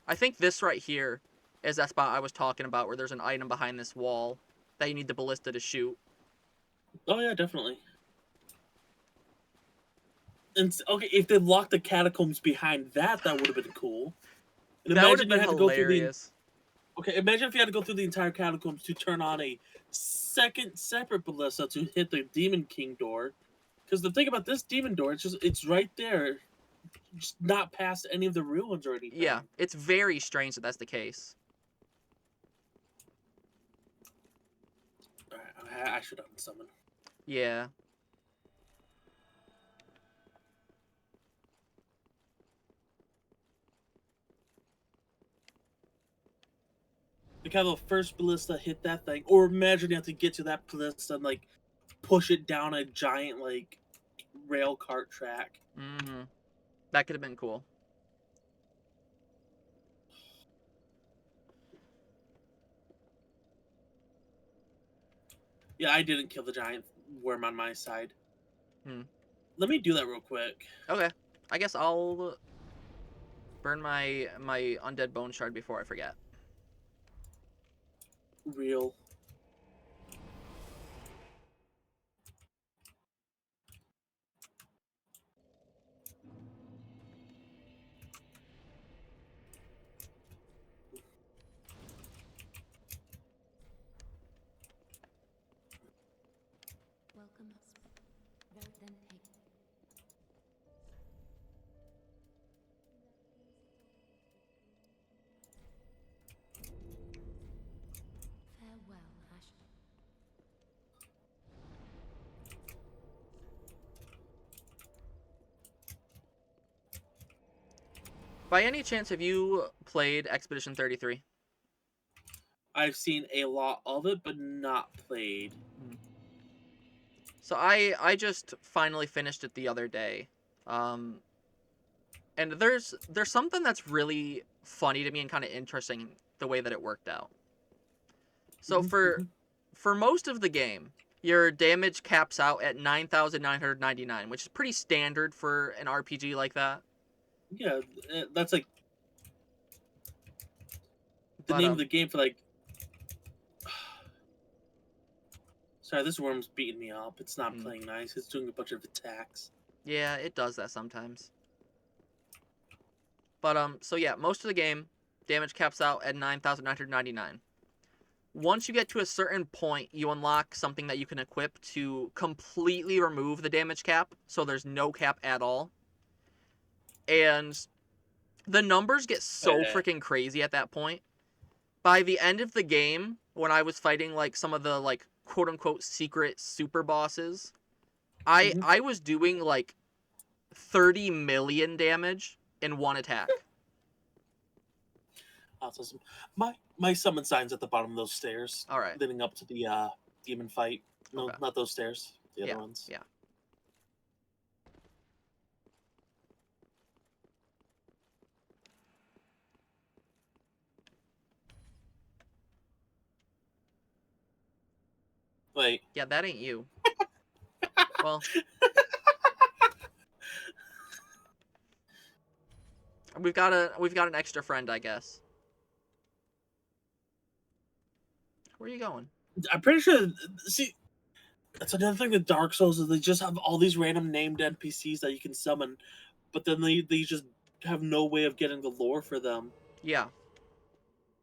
I think this right here is that spot I was talking about where there's an item behind this wall that you need the ballista to shoot. Oh yeah, definitely. And okay, if they locked the catacombs behind that, that would have been cool. And That would have imagine you been had to go through the hilarious. okay. Imagine if you had to go through the entire catacombs to turn on a second separate ballista to hit the Demon King door. Because the thing about this demon door, it's right there, just not past any of the ruins or anything. Yeah, it's very strange that that's the case. Alright, I should unsummon. Yeah. Like how the first ballista hit that thing, or imagine you have to get to that ballista and like push it down a giant like rail cart track. Mm-hmm. That could have been cool. Yeah, I didn't kill the giant worm on my side. Hmm. Let me do that real quick. Okay. I guess I'll burn my undead bone shard before I forget. Real. Welcome us. Vote then take. Farewell, Ash. By any chance, have you played Expedition 33? I've seen a lot of it, but not played. So I just finally finished it the other day. And there's something that's really funny to me and kind of interesting the way that it worked out. So for most of the game, your damage caps out at 9,999, which is pretty standard for an RPG like that. Yeah, that's like the But name of the game for like. Sorry, this worm's beating me up. It's not playing nice. It's doing a bunch of attacks. yeah, it does that sometimes. But so yeah, most of the game damage caps out at 9,999. Once you get to a certain point, you unlock something that you can equip to completely remove the damage cap, so there's no cap at all. And the numbers get so freaking crazy at that point. By the end of the game, when I was fighting like some of the like quote unquote secret super bosses, I was doing like 30 million damage in one attack. Awesome. My summon sign's at the bottom of those stairs. All right. Leading up to the demon fight. No, Okay. not those stairs. The Yeah, other ones. yeah. Wait. Yeah, that ain't you. Well, we've got an extra friend, I guess. Where are you going? I'm pretty sure. See, that's another thing with Dark Souls is they just have all these random named NPCs that you can summon, but then they just have no way of getting the lore for them. Yeah.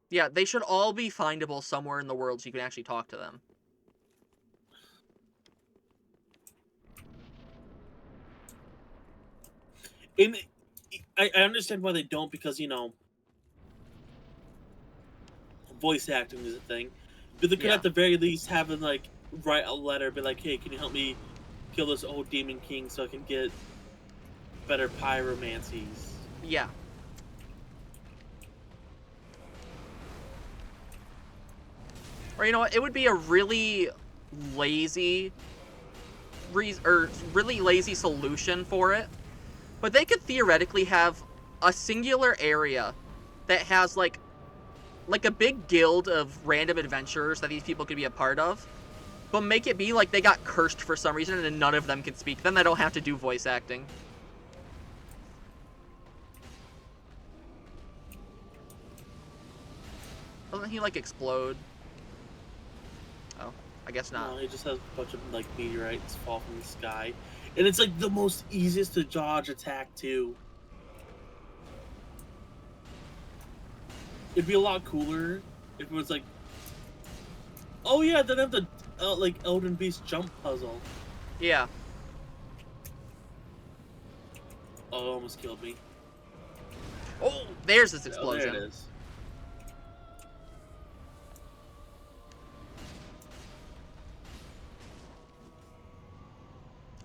Yeah, they should all be findable somewhere in the world so you can actually talk to them. And I understand why they don't, because voice acting is a thing, but they could Yeah. at the very least have them like write a letter, be like, "Hey, can you help me kill this old demon king so I can get better pyromancies?" Yeah. Or you know what? It would be a really lazy really lazy solution for it. But they could theoretically have a singular area that has like a big guild of random adventurers that these people could be a part of, but make it be like they got cursed for some reason and none of them can speak. Then they don't have to do voice acting. Doesn't he like explode? Oh, I guess not. No, he just has a bunch of like meteorites fall from the sky, and it's like the most easiest to dodge attack too. It'd be a lot cooler if it was like, oh yeah, then have the like Elden Beast jump puzzle. Yeah. Oh, it almost killed me. Oh, there's this Oh, explosion. there it is.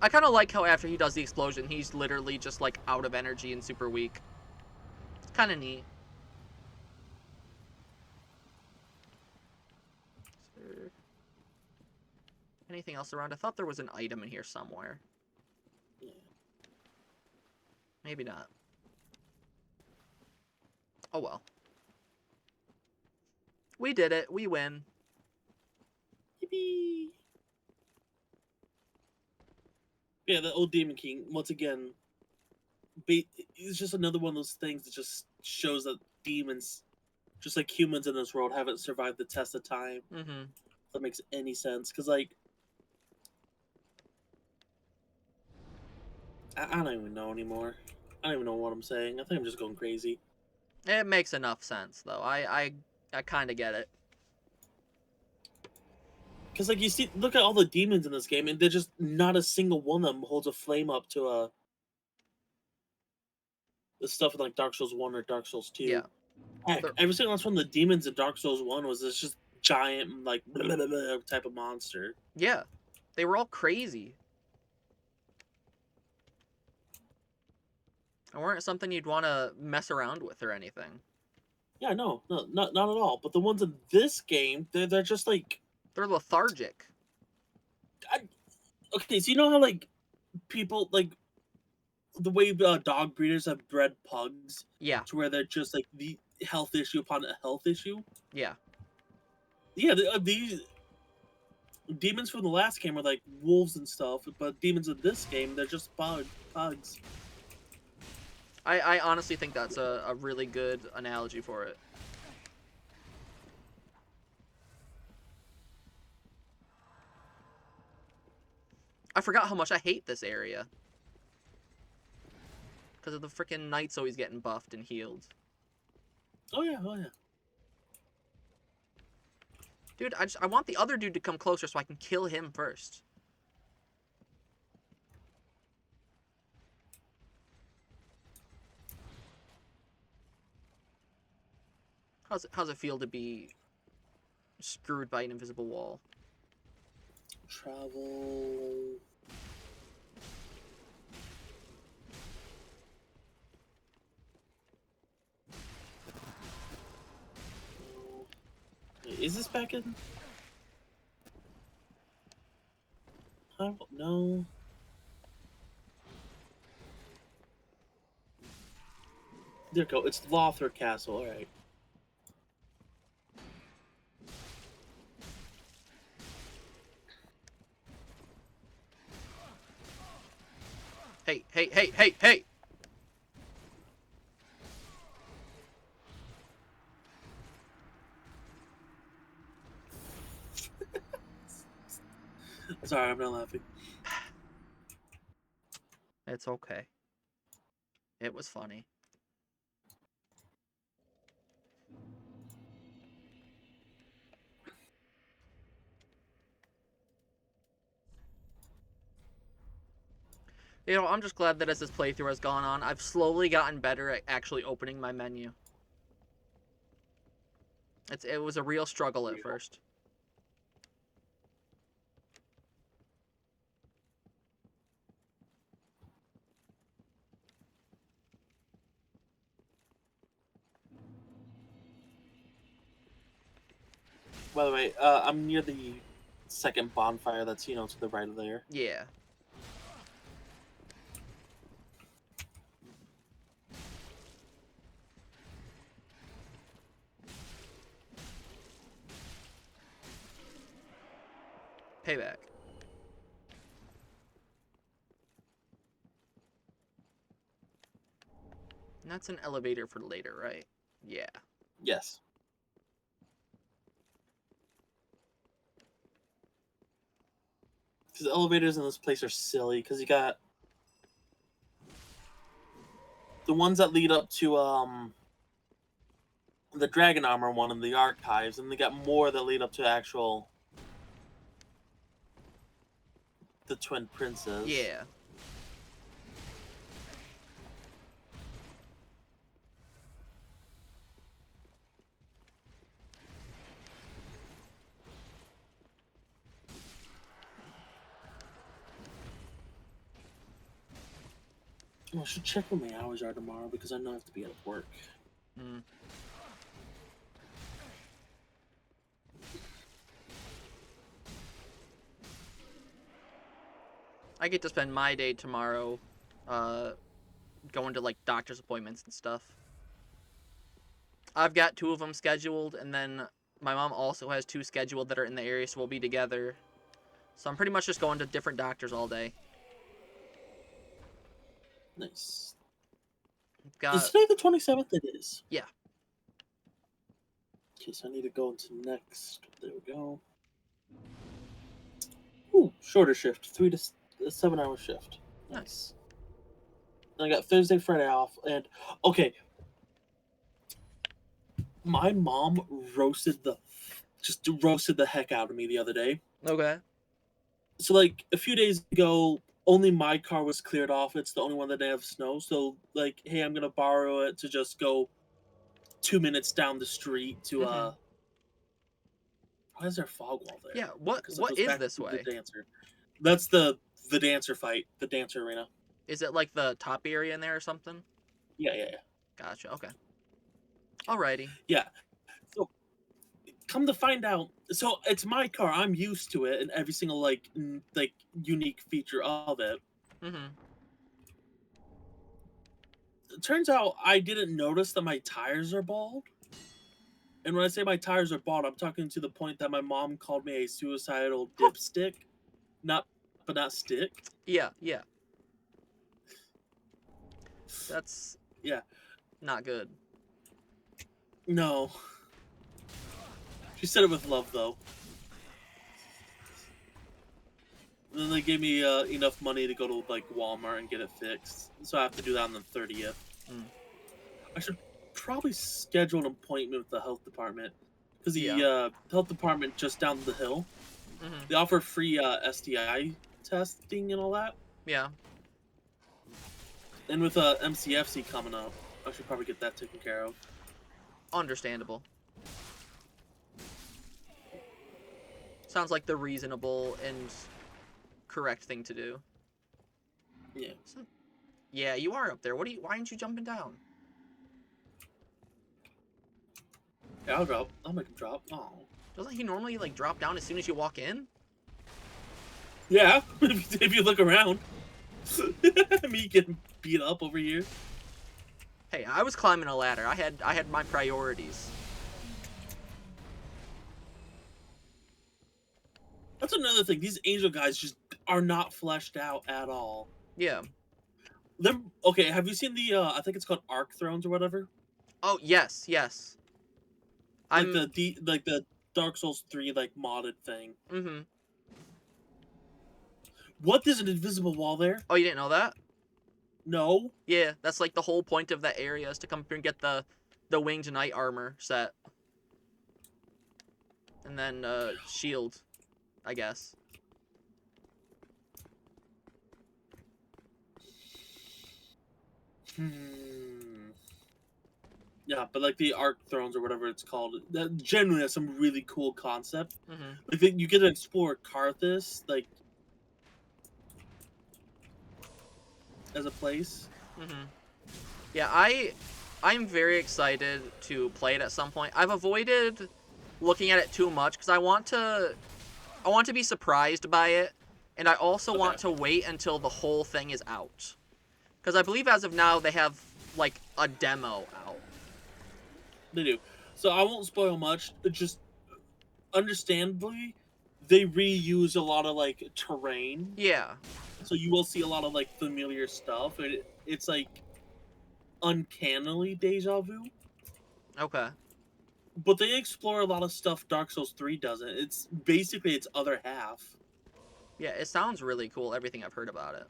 I kind of like how after he does the explosion, he's literally just like out of energy and super weak. It's kind of neat. Anything else around? I thought there was an item in here somewhere. Yeah. Maybe not. Oh well. We did it. We win. Yippee! Yeah, the old Demon King, once again, it's just another one of those things that just shows that demons, just like humans in this world, haven't survived the test of time. Mm-hmm. If that makes any sense. Because, like, I don't even know anymore. I don't even know what I'm saying. I think I'm just going crazy. It makes enough sense, though. I kind of get it. Because, like, you see, look at all the demons in this game, and they're just not a single one of them holds a flame up to the stuff in, like, Dark Souls 1 or Dark Souls 2. Yeah. Heck, every single last one of the demons in Dark Souls 1 was this just giant, like, blah, blah, blah, type of monster. Yeah. They were all crazy. They weren't something you'd want to mess around with or anything. Yeah, no, not at all. But the ones in this game, they're just like, They're lethargic. Okay, so you know how like people like the way dog breeders have bred pugs Yeah, to where they're just like the health issue upon a health issue. yeah. Yeah, these demons from the last game are like wolves and stuff, but demons in this game they're just pugs. I honestly think that's a really good analogy for it. I forgot how much I hate this area. Because of the freaking knights always getting buffed and healed. Oh yeah, oh yeah. Dude, I want the other dude to come closer so I can kill him first. How's it feel to be screwed by an invisible wall? Travel. Wait, is this back in? I don't know. There we go. It's Lothar Castle. All right. Hey, hey, hey, hey, hey! Sorry, I'm not laughing. It's okay. It was funny. You know, I'm just glad that as this playthrough has gone on, I've slowly gotten better at actually opening my menu. It was a real struggle at first. By the way, I'm near the second bonfire that's, to the right of there. Yeah. Payback. And that's an elevator for later, right? Yeah. Yes. Because the elevators in this place are silly, because you got the ones that lead up to the dragon armor one in the archives, and they got more that lead up to actual the twin princes. Yeah. Well, I should check what my hours are tomorrow because I know I have to be at work. Mm. I get to spend my day tomorrow going to like doctor's appointments and stuff. I've got 2 of them scheduled, and then my mom also has 2 scheduled that are in the area, so we'll be together. So I'm pretty much just going to different doctors all day. Nice. Got Is today the 27th? It is. Yeah. Okay, so I need to go into next. There we go. Ooh, shorter shift. 3 to 7 hour shift. Nice. Then I got Thursday, Friday off, and okay. My mom roasted the heck out of me the other day. Okay. So like a few days ago, only my car was cleared off. It's the only one that didn't have snow. So like, hey, I'm gonna borrow it to just go 2 minutes down the street to Why is there a fog wall there? Yeah. What Because it what goes is back this to way? the dancer. That's the dancer fight, the dancer arena. Is it like the top area in there or something? Yeah. Gotcha. Okay. Alrighty. Yeah. So come to find out, so it's my car. I'm used to it and every single like unique feature of it. Mm-hmm. It turns out I didn't notice that my tires are bald. And when I say my tires are bald, I'm talking to the point that my mom called me a suicidal dipstick, not but not stick. Yeah, yeah. That's Yeah, not good. no. She said it with love though. And then they gave me enough money to go to like Walmart and get it fixed, so I have to do that on the 30th. Mm. I should probably schedule an appointment with the health department because the Yeah. health department just down the hill, Mm-hmm. they offer free STI testing and all that. Yeah. And with MCFC coming up, I should probably get that taken care of. Understandable. Sounds like the reasonable and correct thing to do. Yeah. Yeah, you are up there. Why aren't you jumping down? Yeah, I'll drop. I'll make him drop. Oh. Doesn't he normally like drop down as soon as you walk in? Yeah, if you look around. Me getting beat up over here. Hey, I was climbing a ladder. I had my priorities. That's another thing. These angel guys just are not fleshed out at all. Yeah. Them okay, have you seen the I think it's called Arc Thrones or whatever? Oh, yes, yes. Like I'm the Dark Souls 3 like modded thing. Mm-hmm. What, there's an invisible wall there? Oh, you didn't know that? No. Yeah, that's like the whole point of that area is to come and get the winged knight armor set. And then shield, I guess. Yeah, but like the Arc Thrones or whatever it's called, that generally has some really cool concept. Mm-hmm. Like you get to explore Karthus, like as a place. Mm-hmm. Yeah, I'm very excited to play it at some point. I've avoided looking at it too much because I want to be surprised by it, and I also want to wait until the whole thing is out. Because I believe as of now they have like a demo out. They do. So I won't spoil much. Just understandably, they reuse a lot of like terrain. Yeah. So you will see a lot of like familiar stuff. It's like uncannily deja vu. Okay. But they explore a lot of stuff Dark Souls 3 doesn't. It's basically its other half. Yeah, it sounds really cool, everything I've heard about it.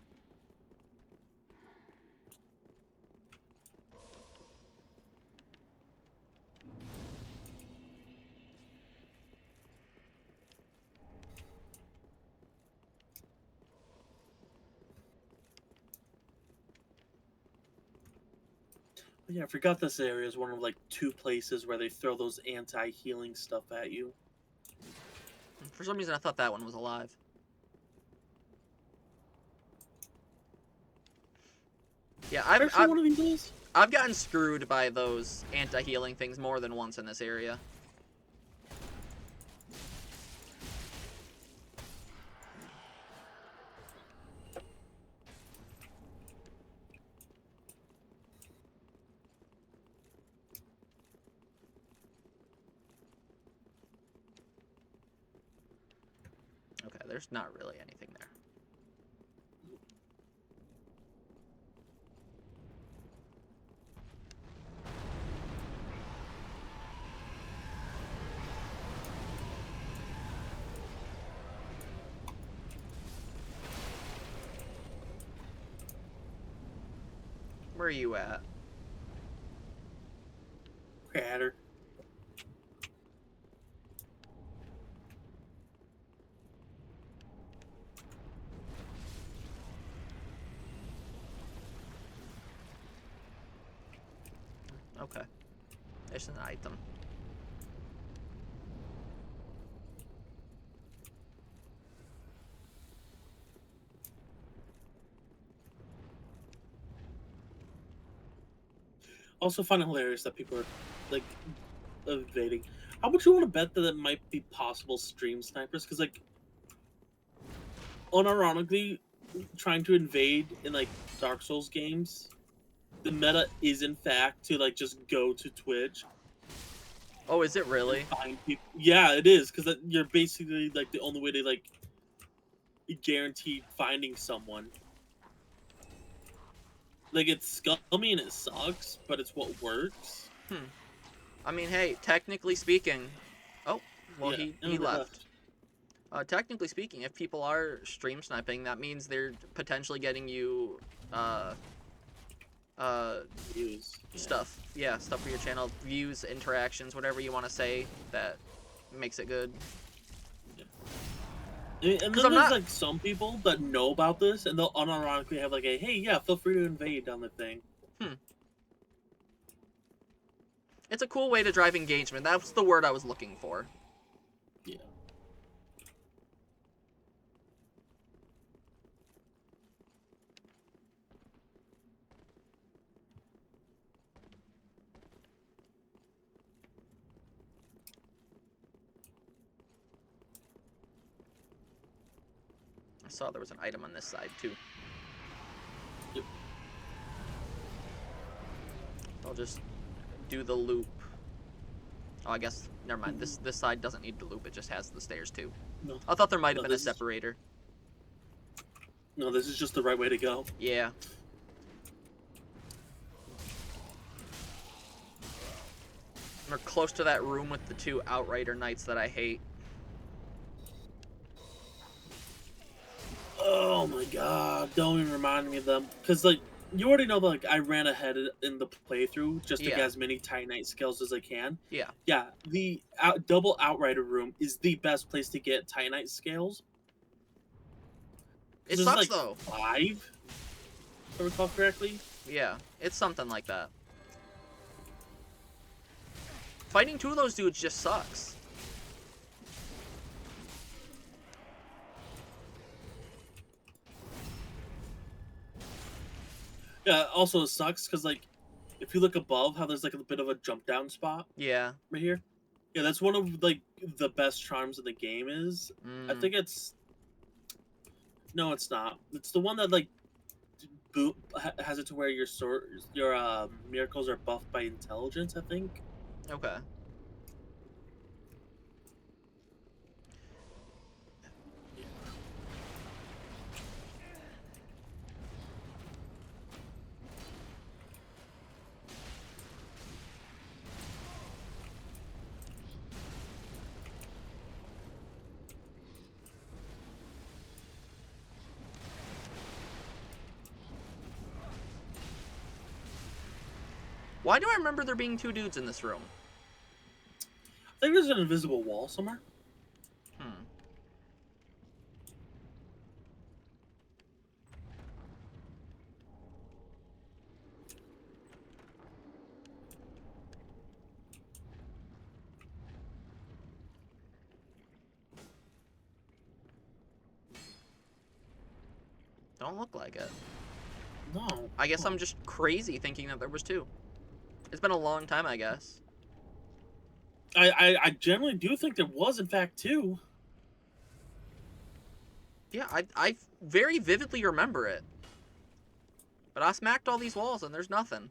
But yeah, I forgot this area is one of like 2 places where they throw those anti-healing stuff at you. For some reason I thought that one was alive. Yeah, One of these is? I've gotten screwed by those anti-healing things more than once in this area. Okay, there's not really anything there. Where are you at? Cratter. Okay. There's an item. Also find it hilarious that people are like invading. How much you want to bet that it might be possible stream snipers? Because like, unironically, trying to invade in like Dark Souls games, the meta is in fact to like just go to Twitch Oh, is it and really? find people. Yeah, it is because you're basically like the only way to like guarantee finding someone. Like it's scummy and it sucks, but it's what works. I mean, hey, technically speaking... Oh, well, Yeah, he they left. Technically speaking, if people are stream sniping, that means they're potentially getting you, Views. Yeah. stuff. Yeah, stuff for your channel. Views, interactions, whatever you want to say that makes it good. And 'Cause then I'm there's not- like some people that know about this and they'll unironically have like a hey, yeah, feel free to invade on the thing. It's a cool way to drive engagement. That's the word I was looking for. Yeah. I saw there was an item on this side, too. Yep. I'll just do the loop. Oh, I guess, never mind. This side doesn't need the loop. It just has the stairs, too. No. I thought there might have No, been a this is- separator. No, this is just the right way to go. Yeah. We're close to that room with the two Outrider Knights that I hate. Oh my god, don't even remind me of them. Because, like, you already know that, like, I ran ahead in the playthrough just to Yeah. get as many Titanite skills as I can. Yeah. Yeah, the double Outrider room is the best place to get Titanite scales. It There's, sucks, like, though. 5, if I recall correctly. Yeah, it's something like that. Fighting two of those dudes just sucks. Yeah, also it sucks because, like, if you look above, how there's, like, a bit of a jump down spot Yeah. right here. Yeah, that's one of, like, the best charms in the game is. I Mm. think it's... No, it's not. It's the one that, like, has it to where your miracles are buffed by intelligence, I think. Okay. Why do I remember there being two dudes in this room? I think there's an invisible wall somewhere. Hmm. Don't look like it. No. I guess I'm just crazy thinking that there was two. It's been a long time, I guess. I generally do think there was, in fact, two. Yeah, I very vividly remember it. But I smacked all these walls and there's nothing.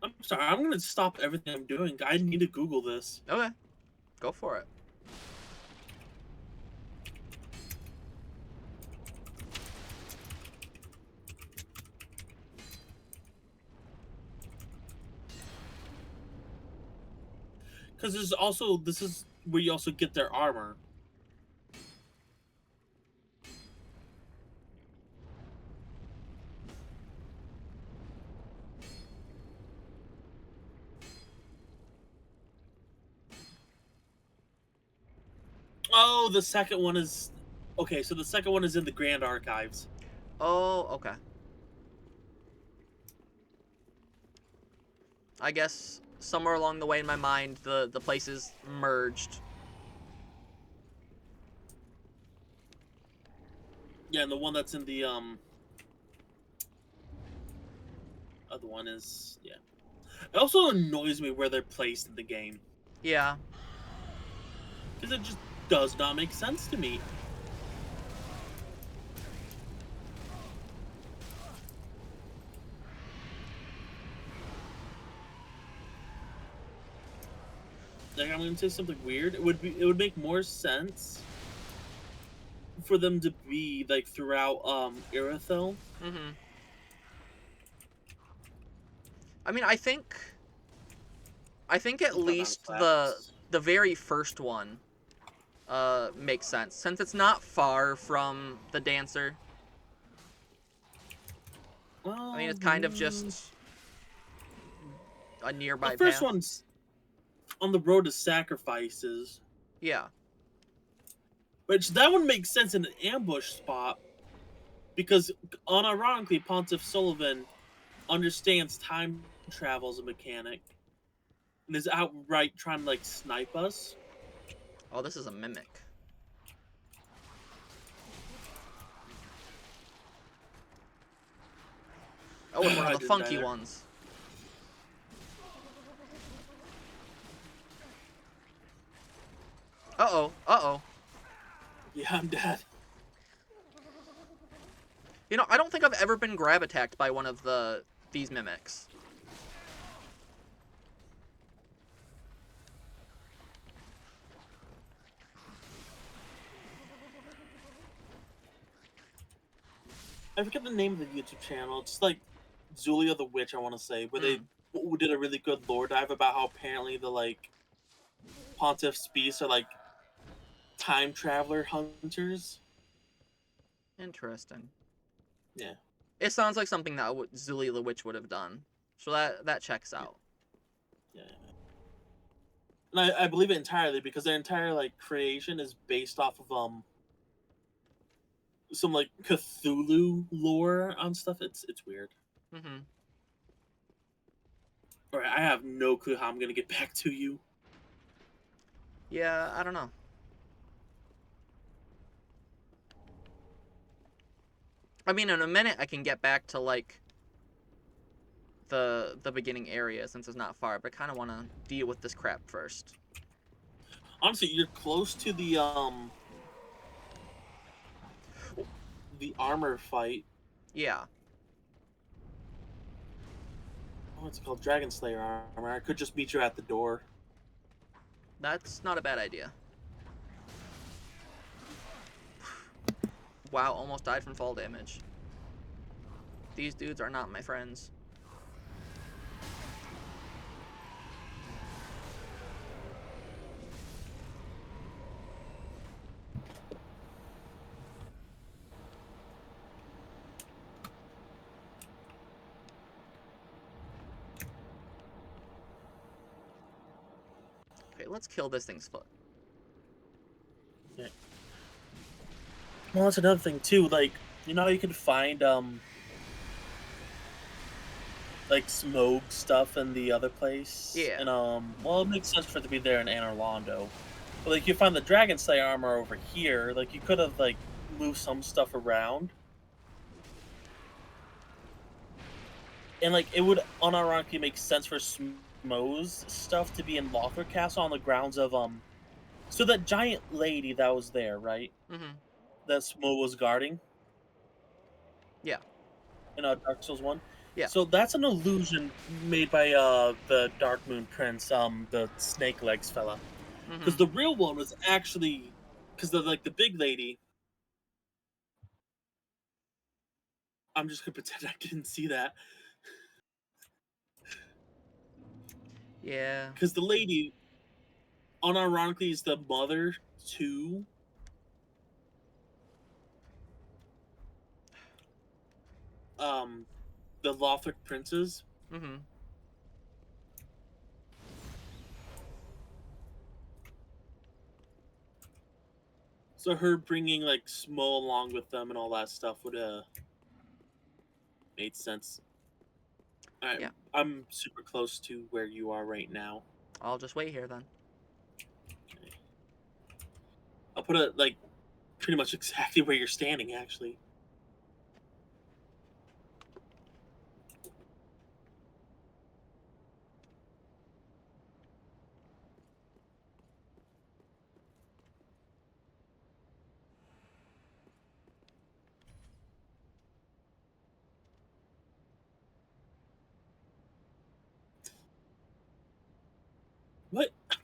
I'm sorry, I'm gonna stop everything I'm doing. I need to Google this. Okay. Go for it. Because there's also, this is where you also get their armor. Oh, the second one is... Okay, so the second one is in the Grand Archives. Oh, okay. I guess somewhere along the way in my mind, the places merged. Yeah, and the one that's in the, other one is, yeah. It also annoys me where they're placed in the game. Yeah. Because it just does not make sense to me. Like, I'm gonna say something weird. It would make more sense for them to be like throughout Irithyll. Mm-hmm. I mean, I think at It's not that least fast. the very first one makes sense since it's not far from the dancer. I mean, Well, it's kind of just a the nearby first path. one's on the road to sacrifices, Yeah. which that would make sense in an ambush spot because, unironically, Pontiff Sullivan understands time travel as a mechanic and is outright trying to like snipe us. Oh, this is a mimic. Oh, it's one of I the didn't funky either. ones. Uh-oh. Uh-oh. Yeah, I'm dead. You know, I don't think I've ever been grab attacked by one of these mimics. I forget the name of the YouTube channel. It's like Zulia the Witch, I want to say, where they did a really good lore dive about how apparently the like Pontiff's beasts are like time traveler hunters. Interesting. Yeah. It sounds like something that Zuli the Witch would have done. So that checks out. Yeah. And I believe it entirely because their entire like creation is based off of some like Cthulhu lore on stuff. It's weird. Mm-hmm. Alright, I have no clue how I'm gonna get back to you. Yeah, I don't know. I mean, in a minute I can get back to like the beginning area since it's not far, but I kind of want to deal with this crap first. Honestly, you're close to the armor fight. Yeah. What's it called? Dragon Slayer armor. I could just meet you at the door. That's not a bad idea. Wow, almost died from fall damage. These dudes are not my friends. Okay, let's kill this thing's foot. Yeah. Well, that's another thing too. Like, you know how you can find like smoke stuff in the other place? Yeah. And well, it makes sense for it to be there in Anor Londo. But like you find the Dragon Slayer armor over here, like you could have like moved some stuff around. And like it would unironically make sense for Smo's stuff to be in Lothar Castle on the grounds of so that giant lady that was there, right? Mm-hmm. That Smo was guarding. Yeah. In Dark Souls 1. Yeah. So that's an illusion made by the Dark Moon Prince, the snake legs fella. Because Mm-hmm. the real one was actually because the big lady. I'm just gonna pretend I didn't see that. Yeah. Because the lady, unironically, is the mother to the Lothric princes. Mm-hmm. So her bringing like Smo along with them and all that stuff would made sense. Yeah. I'm super close to where you are right now. I'll just wait here then. Okay. I'll put it like pretty much exactly where you're standing, actually.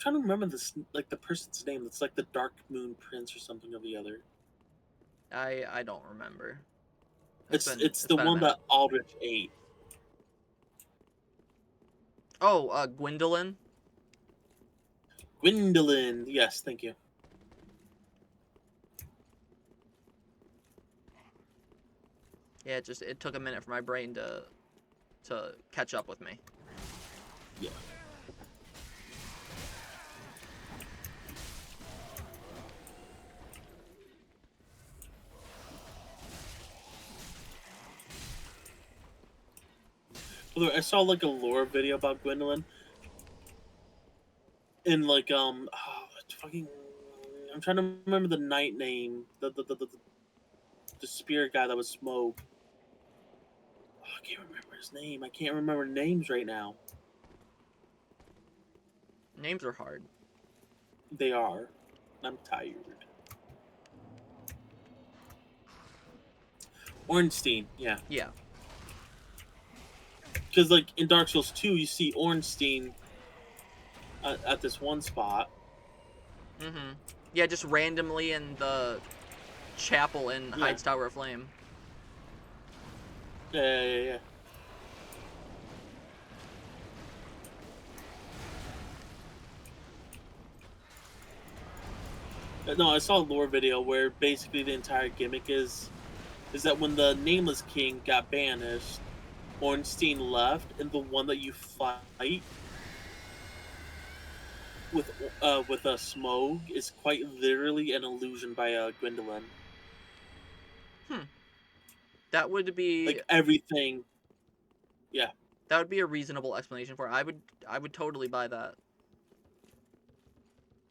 trying to remember this, like the person's name. It's like the Dark Moon Prince or something or the other. I don't remember. It's It's the been a one minute. that Aldrich ate. Oh, Gwendolyn. Gwendolyn. Yes, thank you. Yeah, it took a minute for my brain to catch up with me. Yeah. Although I saw like a lore video about Gwendolyn, and like fucking, I'm trying to remember the knight name, the spirit guy that was Smoke. Oh, I can't remember his name. I can't remember names right now. Names are hard. They are. I'm tired. Ornstein, yeah. Yeah. Because like in Dark Souls 2, you see Ornstein at this one spot. Mm-hmm. Yeah, just randomly in the chapel in Yeah. Hyde's Tower of Flame. Yeah. No, I saw a lore video where basically the entire gimmick is that when the Nameless King got banished, Ornstein left, and the one that you fight with a Smoke is quite literally an illusion by Gwendolyn. That would be Like everything. Yeah. that would be a reasonable explanation for it. I would totally buy that.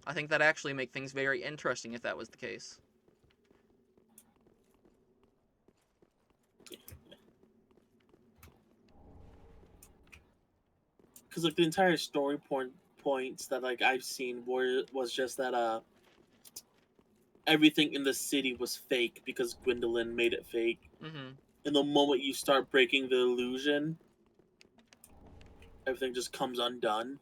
I think that actually make things very interesting if that was the case. Because like the entire story points that like I've seen was just that everything in the city was fake because Gwendolyn made it fake. Mm-hmm. And the moment you start breaking the illusion, everything just comes undone.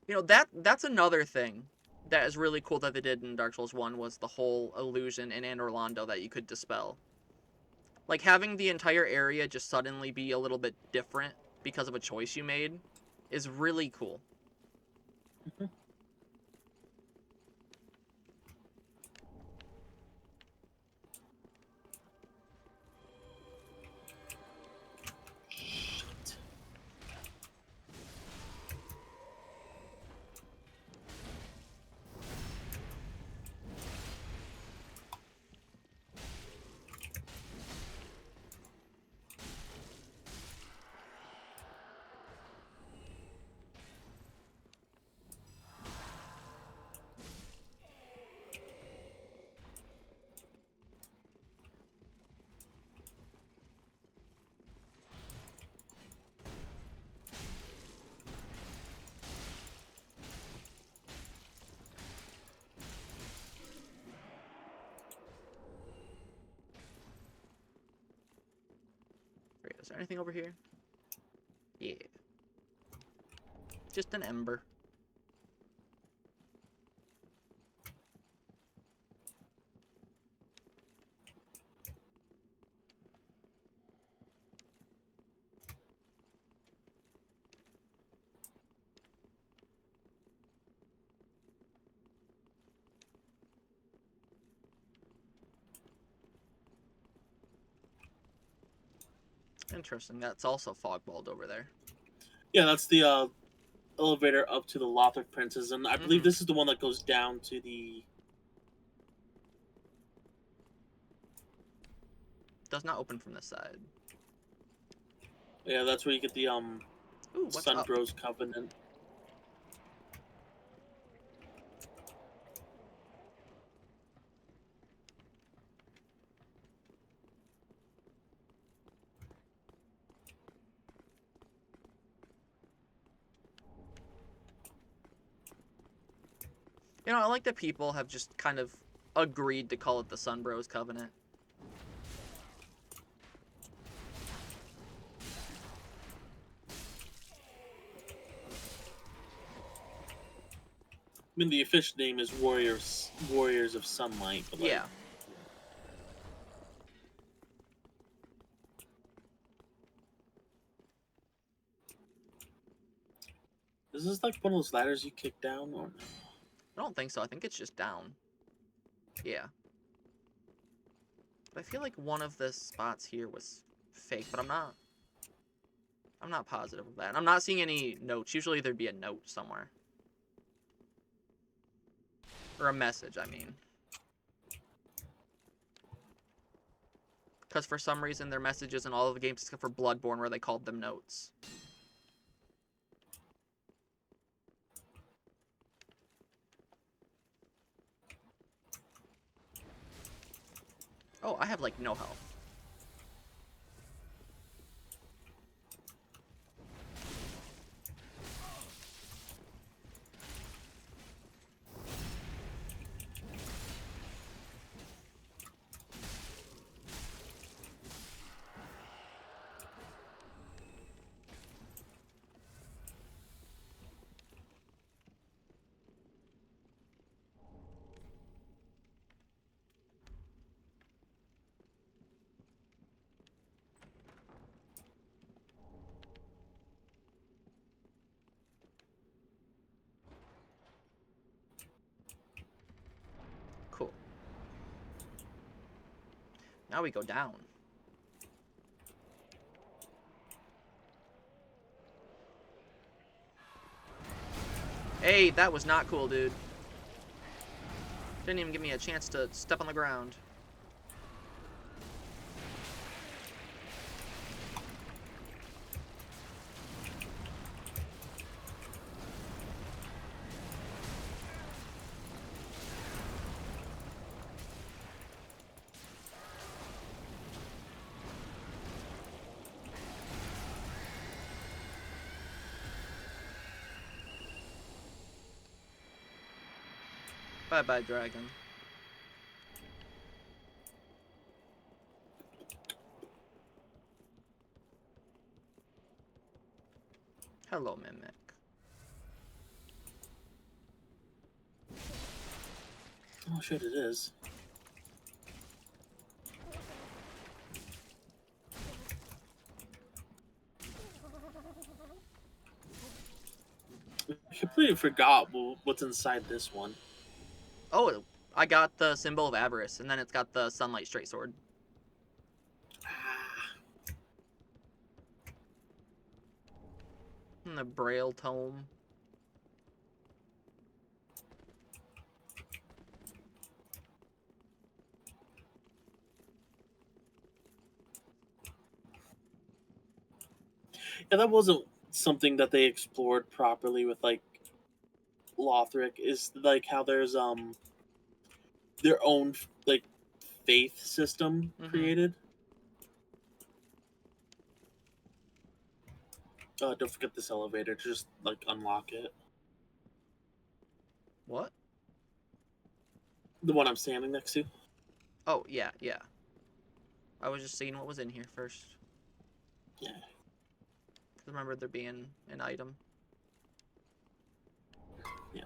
You know, that's another thing that is really cool that they did in Dark Souls 1 was the whole illusion in Anor Londo that you could dispel. Like having the entire area just suddenly be a little bit different because of a choice you made is really cool. Shit. Wait, is there anything over here? Yeah. Just an ember. Interesting. That's also fogballed over there. Yeah, that's the elevator up to the Lothric Princess, and I believe Mhm. this is the one that goes down to the. Does not open from this side. Yeah, that's where you get the Ooh, what's Sun up? Bros Covenant. You know, I like that people have just kind of agreed to call it the Sunbros Covenant. mean, the official name is Warriors of Sunlight. But like, Yeah. is this like one of those ladders you kick down, or no? I don't think so. I think it's just down. Yeah. But I feel like one of the spots here was fake, but I'm not positive of that. And I'm not seeing any notes. Usually there'd be a note somewhere. Or a message, I mean. Because for some reason, their messages in all of the games except for Bloodborne where they called them notes. Oh, I have, like, no health. Cool. Now we go down. Hey, that was not cool, dude. Didn't even give me a chance to step on the ground. Bye-bye, dragon. Hello, Mimic. Oh shit, it is. I completely forgot what's inside this one. Oh, I got the symbol of avarice, and then it's got the sunlight straight sword. And the braille tome. Yeah, that wasn't something that they explored properly with like Lothric. Is like how there's their own like faith system created. Don't forget this elevator. Just like unlock it. What? The one I'm standing next to. Oh, yeah, yeah. I was just seeing what was in here first. Yeah. I remember there being an item. Yeah.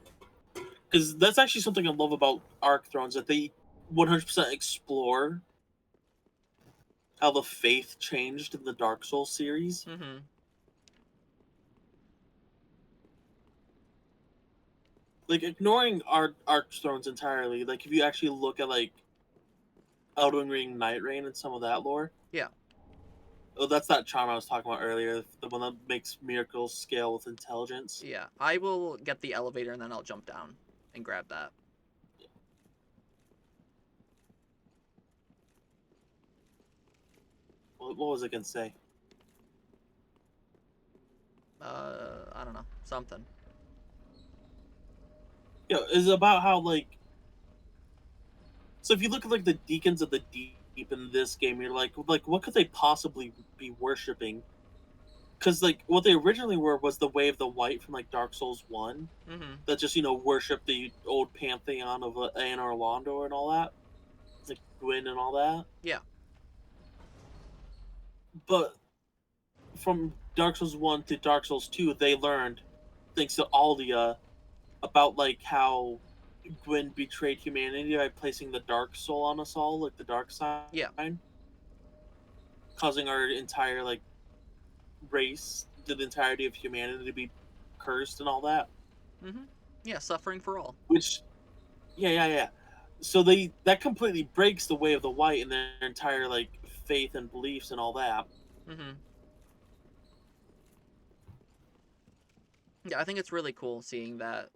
Because that's actually something I love about Arc Thrones, that they 100% explore how the faith changed in the Dark Souls series. Mm-hmm. Like, ignoring Arc Thrones entirely, like, if you actually look at, like, Elden Ring, Night Rain, and some of that lore. Yeah. Oh, that's that charm I was talking about earlier, the one that makes miracles scale with intelligence. Yeah. I will get the elevator, and then I'll jump down and grab that. What was I going to say? I don't know. Something. Yeah, it's about how, like... So if you look at, like, the Deacons of the Deep in this game, you're like, what could they possibly be worshipping? Because, like, what they originally were was the Way of the White from, like, Dark Souls 1. Mm-hmm. That just, worship the old pantheon of Anor Londo and all that. Like, Gwyn and all that. Yeah. But from Dark Souls 1 to Dark Souls 2, they learned, thanks to Aldia, about like how Gwen betrayed humanity by placing the dark soul on us all, like the dark sign, Yeah. causing our entire like race, the entirety of humanity to be cursed and all that. Mm-hmm. Yeah, suffering for all. Which, yeah. So that completely breaks the way of the white and their entire like faith and beliefs and all that. Mm-hmm. Yeah, I think it's really cool seeing that.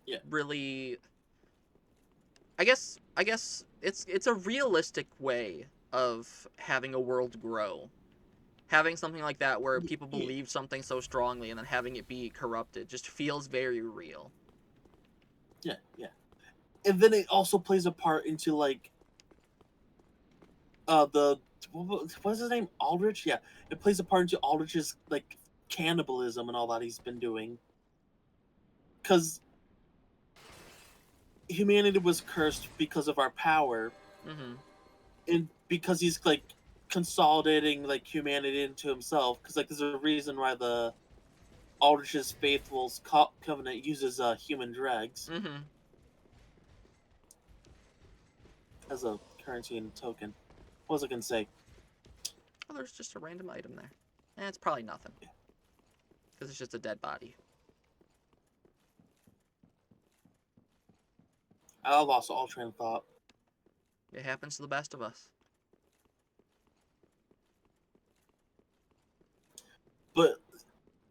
Yeah. Really, I guess it's a realistic way of having a world grow. Having something like that where people Yeah, believe something so strongly and then having it be corrupted just feels very real. yeah. And then it also plays a part into like the what's his name, Aldrich. Yeah, it plays a part into Aldrich's like cannibalism and all that he's been doing, because humanity was cursed because of our power, Mm-hmm. and because he's like consolidating like humanity into himself. Because like there's a reason why the Aldrich's faithful's covenant uses human dregs Mm-hmm. as a currency and token. What was I gonna say? Oh, there's just a random item there. It's probably nothing. Because it's just a dead body. I lost all train of thought. It happens to the best of us. But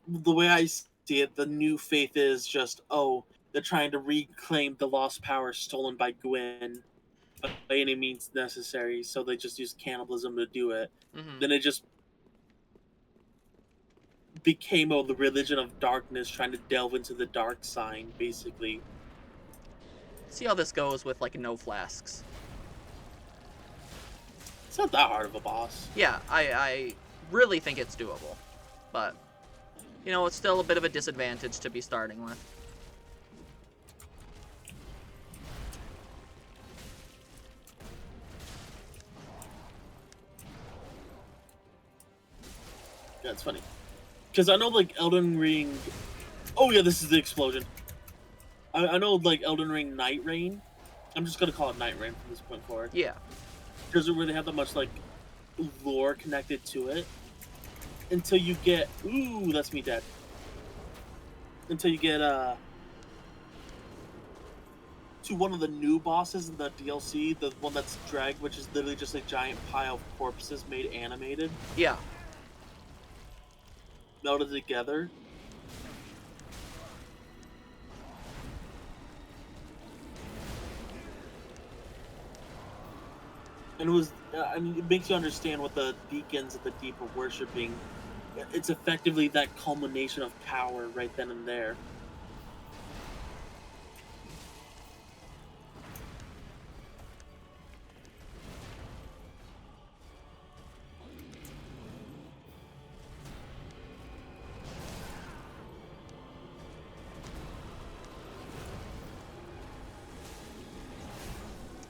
the way I see it, the new faith is just, oh, they're trying to reclaim the lost power stolen by Gwen by any means necessary, so they just use cannibalism to do it. Mm-hmm. Then it just became, oh, the religion of darkness trying to delve into the dark sign, basically. See how this goes with, like, no flasks. It's not that hard of a boss. Yeah, I really think it's doable. But, you know, it's still a bit of a disadvantage to be starting with. Yeah, it's funny. Because I know, like, Elden Ring... Oh, yeah, this is the explosion. I know, like, Elden Ring Night Rain. I'm just going to call it Night Rain from this point forward. Yeah. Doesn't really have that much, like, lore connected to it. Until you get... Ooh, that's me dead. Until you get, to one of the new bosses in the DLC, the one that's dragged, which is literally just a giant pile of corpses made animated, Yeah. melded together. And it was, and it makes you understand what the deacons of the deep are worshiping. It's effectively that culmination of power right then and there.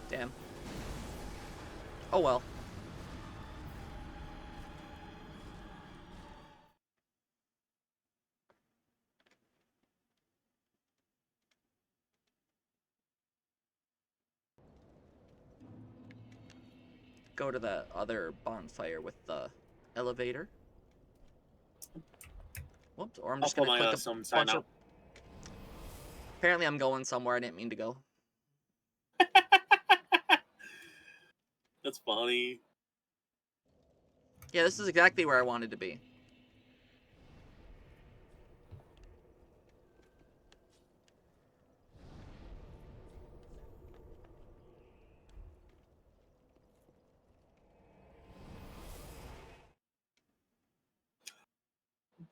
Damn. Oh well. Go to the other bonfire with the elevator. Whoops, or I'm I'll just put gonna my click a some sign bunch of... out. Apparently I'm going somewhere I didn't mean to go. That's funny. Yeah, this is exactly where I wanted to be.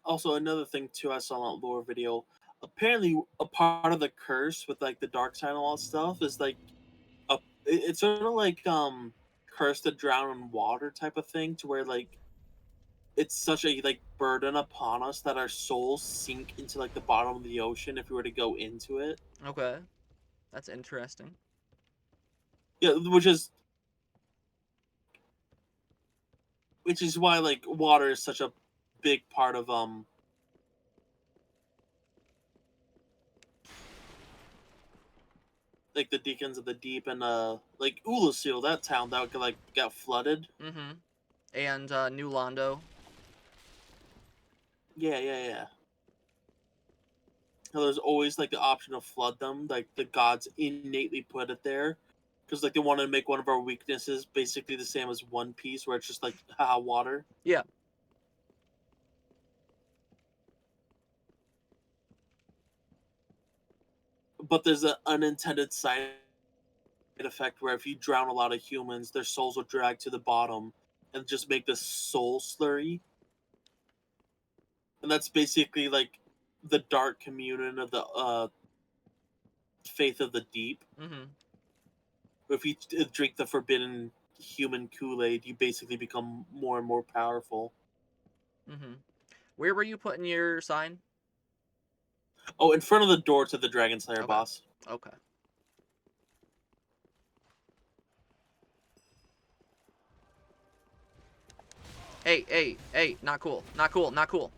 Also, another thing too, I saw in that lore video. Apparently, a part of the curse with like the dark side and all that stuff is like it's sort of like curse to drown in water type of thing, to where like it's such a like burden upon us that our souls sink into like the bottom of the ocean if we were to go into it. Okay. That's interesting. Yeah, which is why like water is such a big part of like the Deacons of the Deep and like Ulasil, that town that like got flooded. Mm-hmm. And New Londo. Yeah. So there's always like the option to flood them. Like the gods innately put it there because like they want to make one of our weaknesses basically the same as One Piece, where it's just like water. Yeah. But there's an unintended side effect where if you drown a lot of humans, their souls will drag to the bottom and just make this soul slurry. And that's basically like the dark communion of the faith of the deep. Mm-hmm. If you drink the forbidden human Kool-Aid, you basically become more and more powerful. Mm-hmm. Where were you putting your sign? Oh, in front of the door to the Dragon Slayer Okay. boss. Okay. Hey, not cool. Not cool, not cool.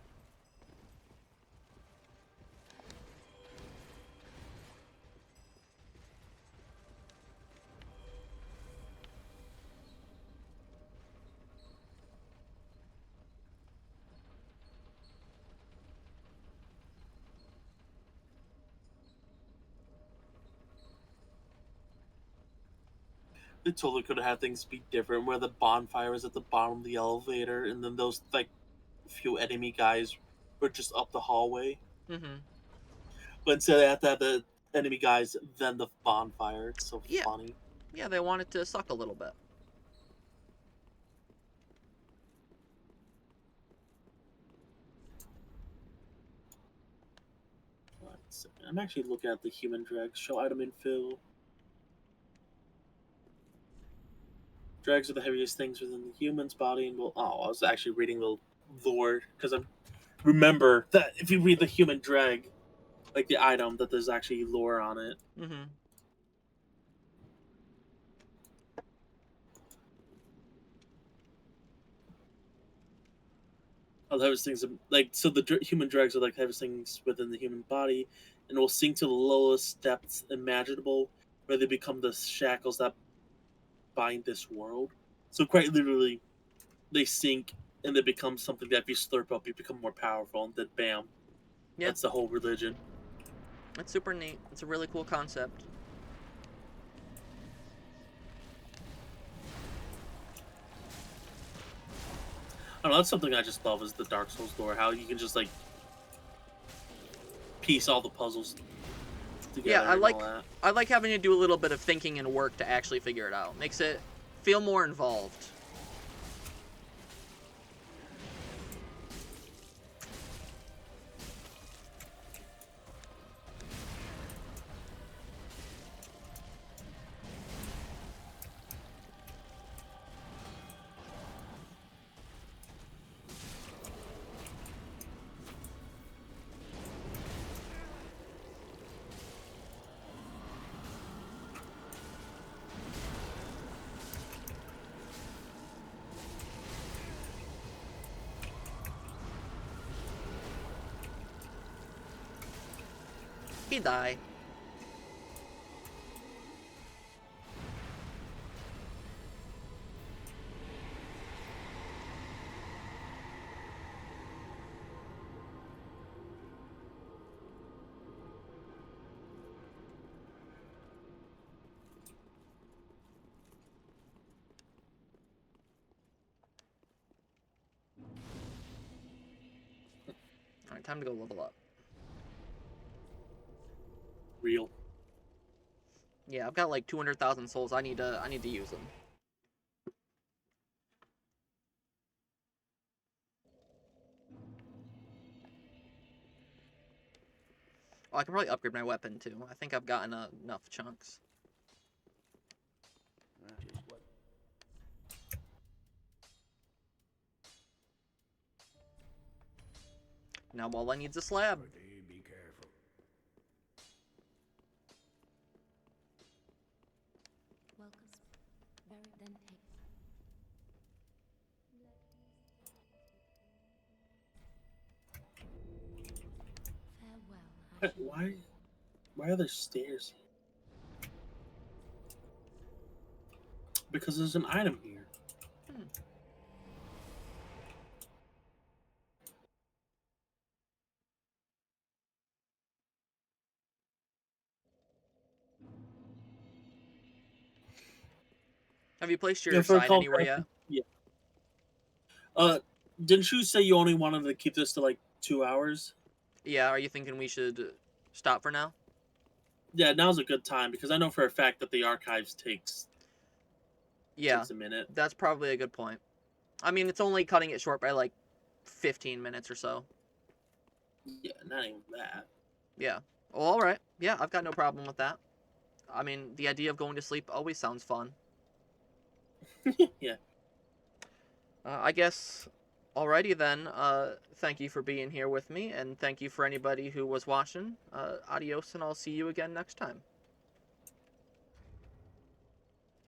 They totally could have had things be different, where the bonfire is at the bottom of the elevator, and then those like few enemy guys were just up the hallway. Mm-hmm. But instead, they have to have the enemy guys, then the bonfire. It's so Yeah. funny. Yeah, they wanted to suck a little bit. I'm actually looking at the human dregs. Show item infill. Dregs are the heaviest things within the human's body, and I was actually reading the lore because I remember that if you read the human dreg, like the item, that there's actually lore on it. Mm-hmm. Oh, the heaviest things, like so, the human dregs are like the heaviest things within the human body, and will sink to the lowest depths imaginable, where they become the shackles that bind this world. So quite literally, they sink and they become something that if you slurp up, you become more powerful, and then bam, Yeah. that's the whole religion. It's super neat. It's a really cool concept. I don't know, that's something I just love is the Dark Souls lore. How you can just like piece all the puzzles together. Yeah, and all that. I like having to do a little bit of thinking and work to actually figure it out. Makes it feel more involved. He die. Alright, time to go level up. Real. Yeah, I've got like 200,000 souls. I need to use them. Oh, I can probably upgrade my weapon too. I think I've gotten enough chunks. Now all I need's a slab. Be careful. Welcome. Very then take. Farewell, Ashley. Why are there stairs? because there's an item here. Hmm. Have you placed your If I sign recall anywhere yet? correctly, yeah. Didn't you say you only wanted to keep this to like 2 hours? Yeah, are you thinking we should stop for now? Yeah, now's a good time because I know for a fact that the archives Yeah, takes a minute. that's probably a good point. I mean, it's only cutting it short by like 15 minutes or so. Yeah, not even that. Yeah. Well, all right. Yeah, I've got no problem with that. I mean, the idea of going to sleep always sounds fun. Yeah. I guess, alrighty then. Thank you for being here with me, and thank you for anybody who was watching. Adios, and I'll see you again next time.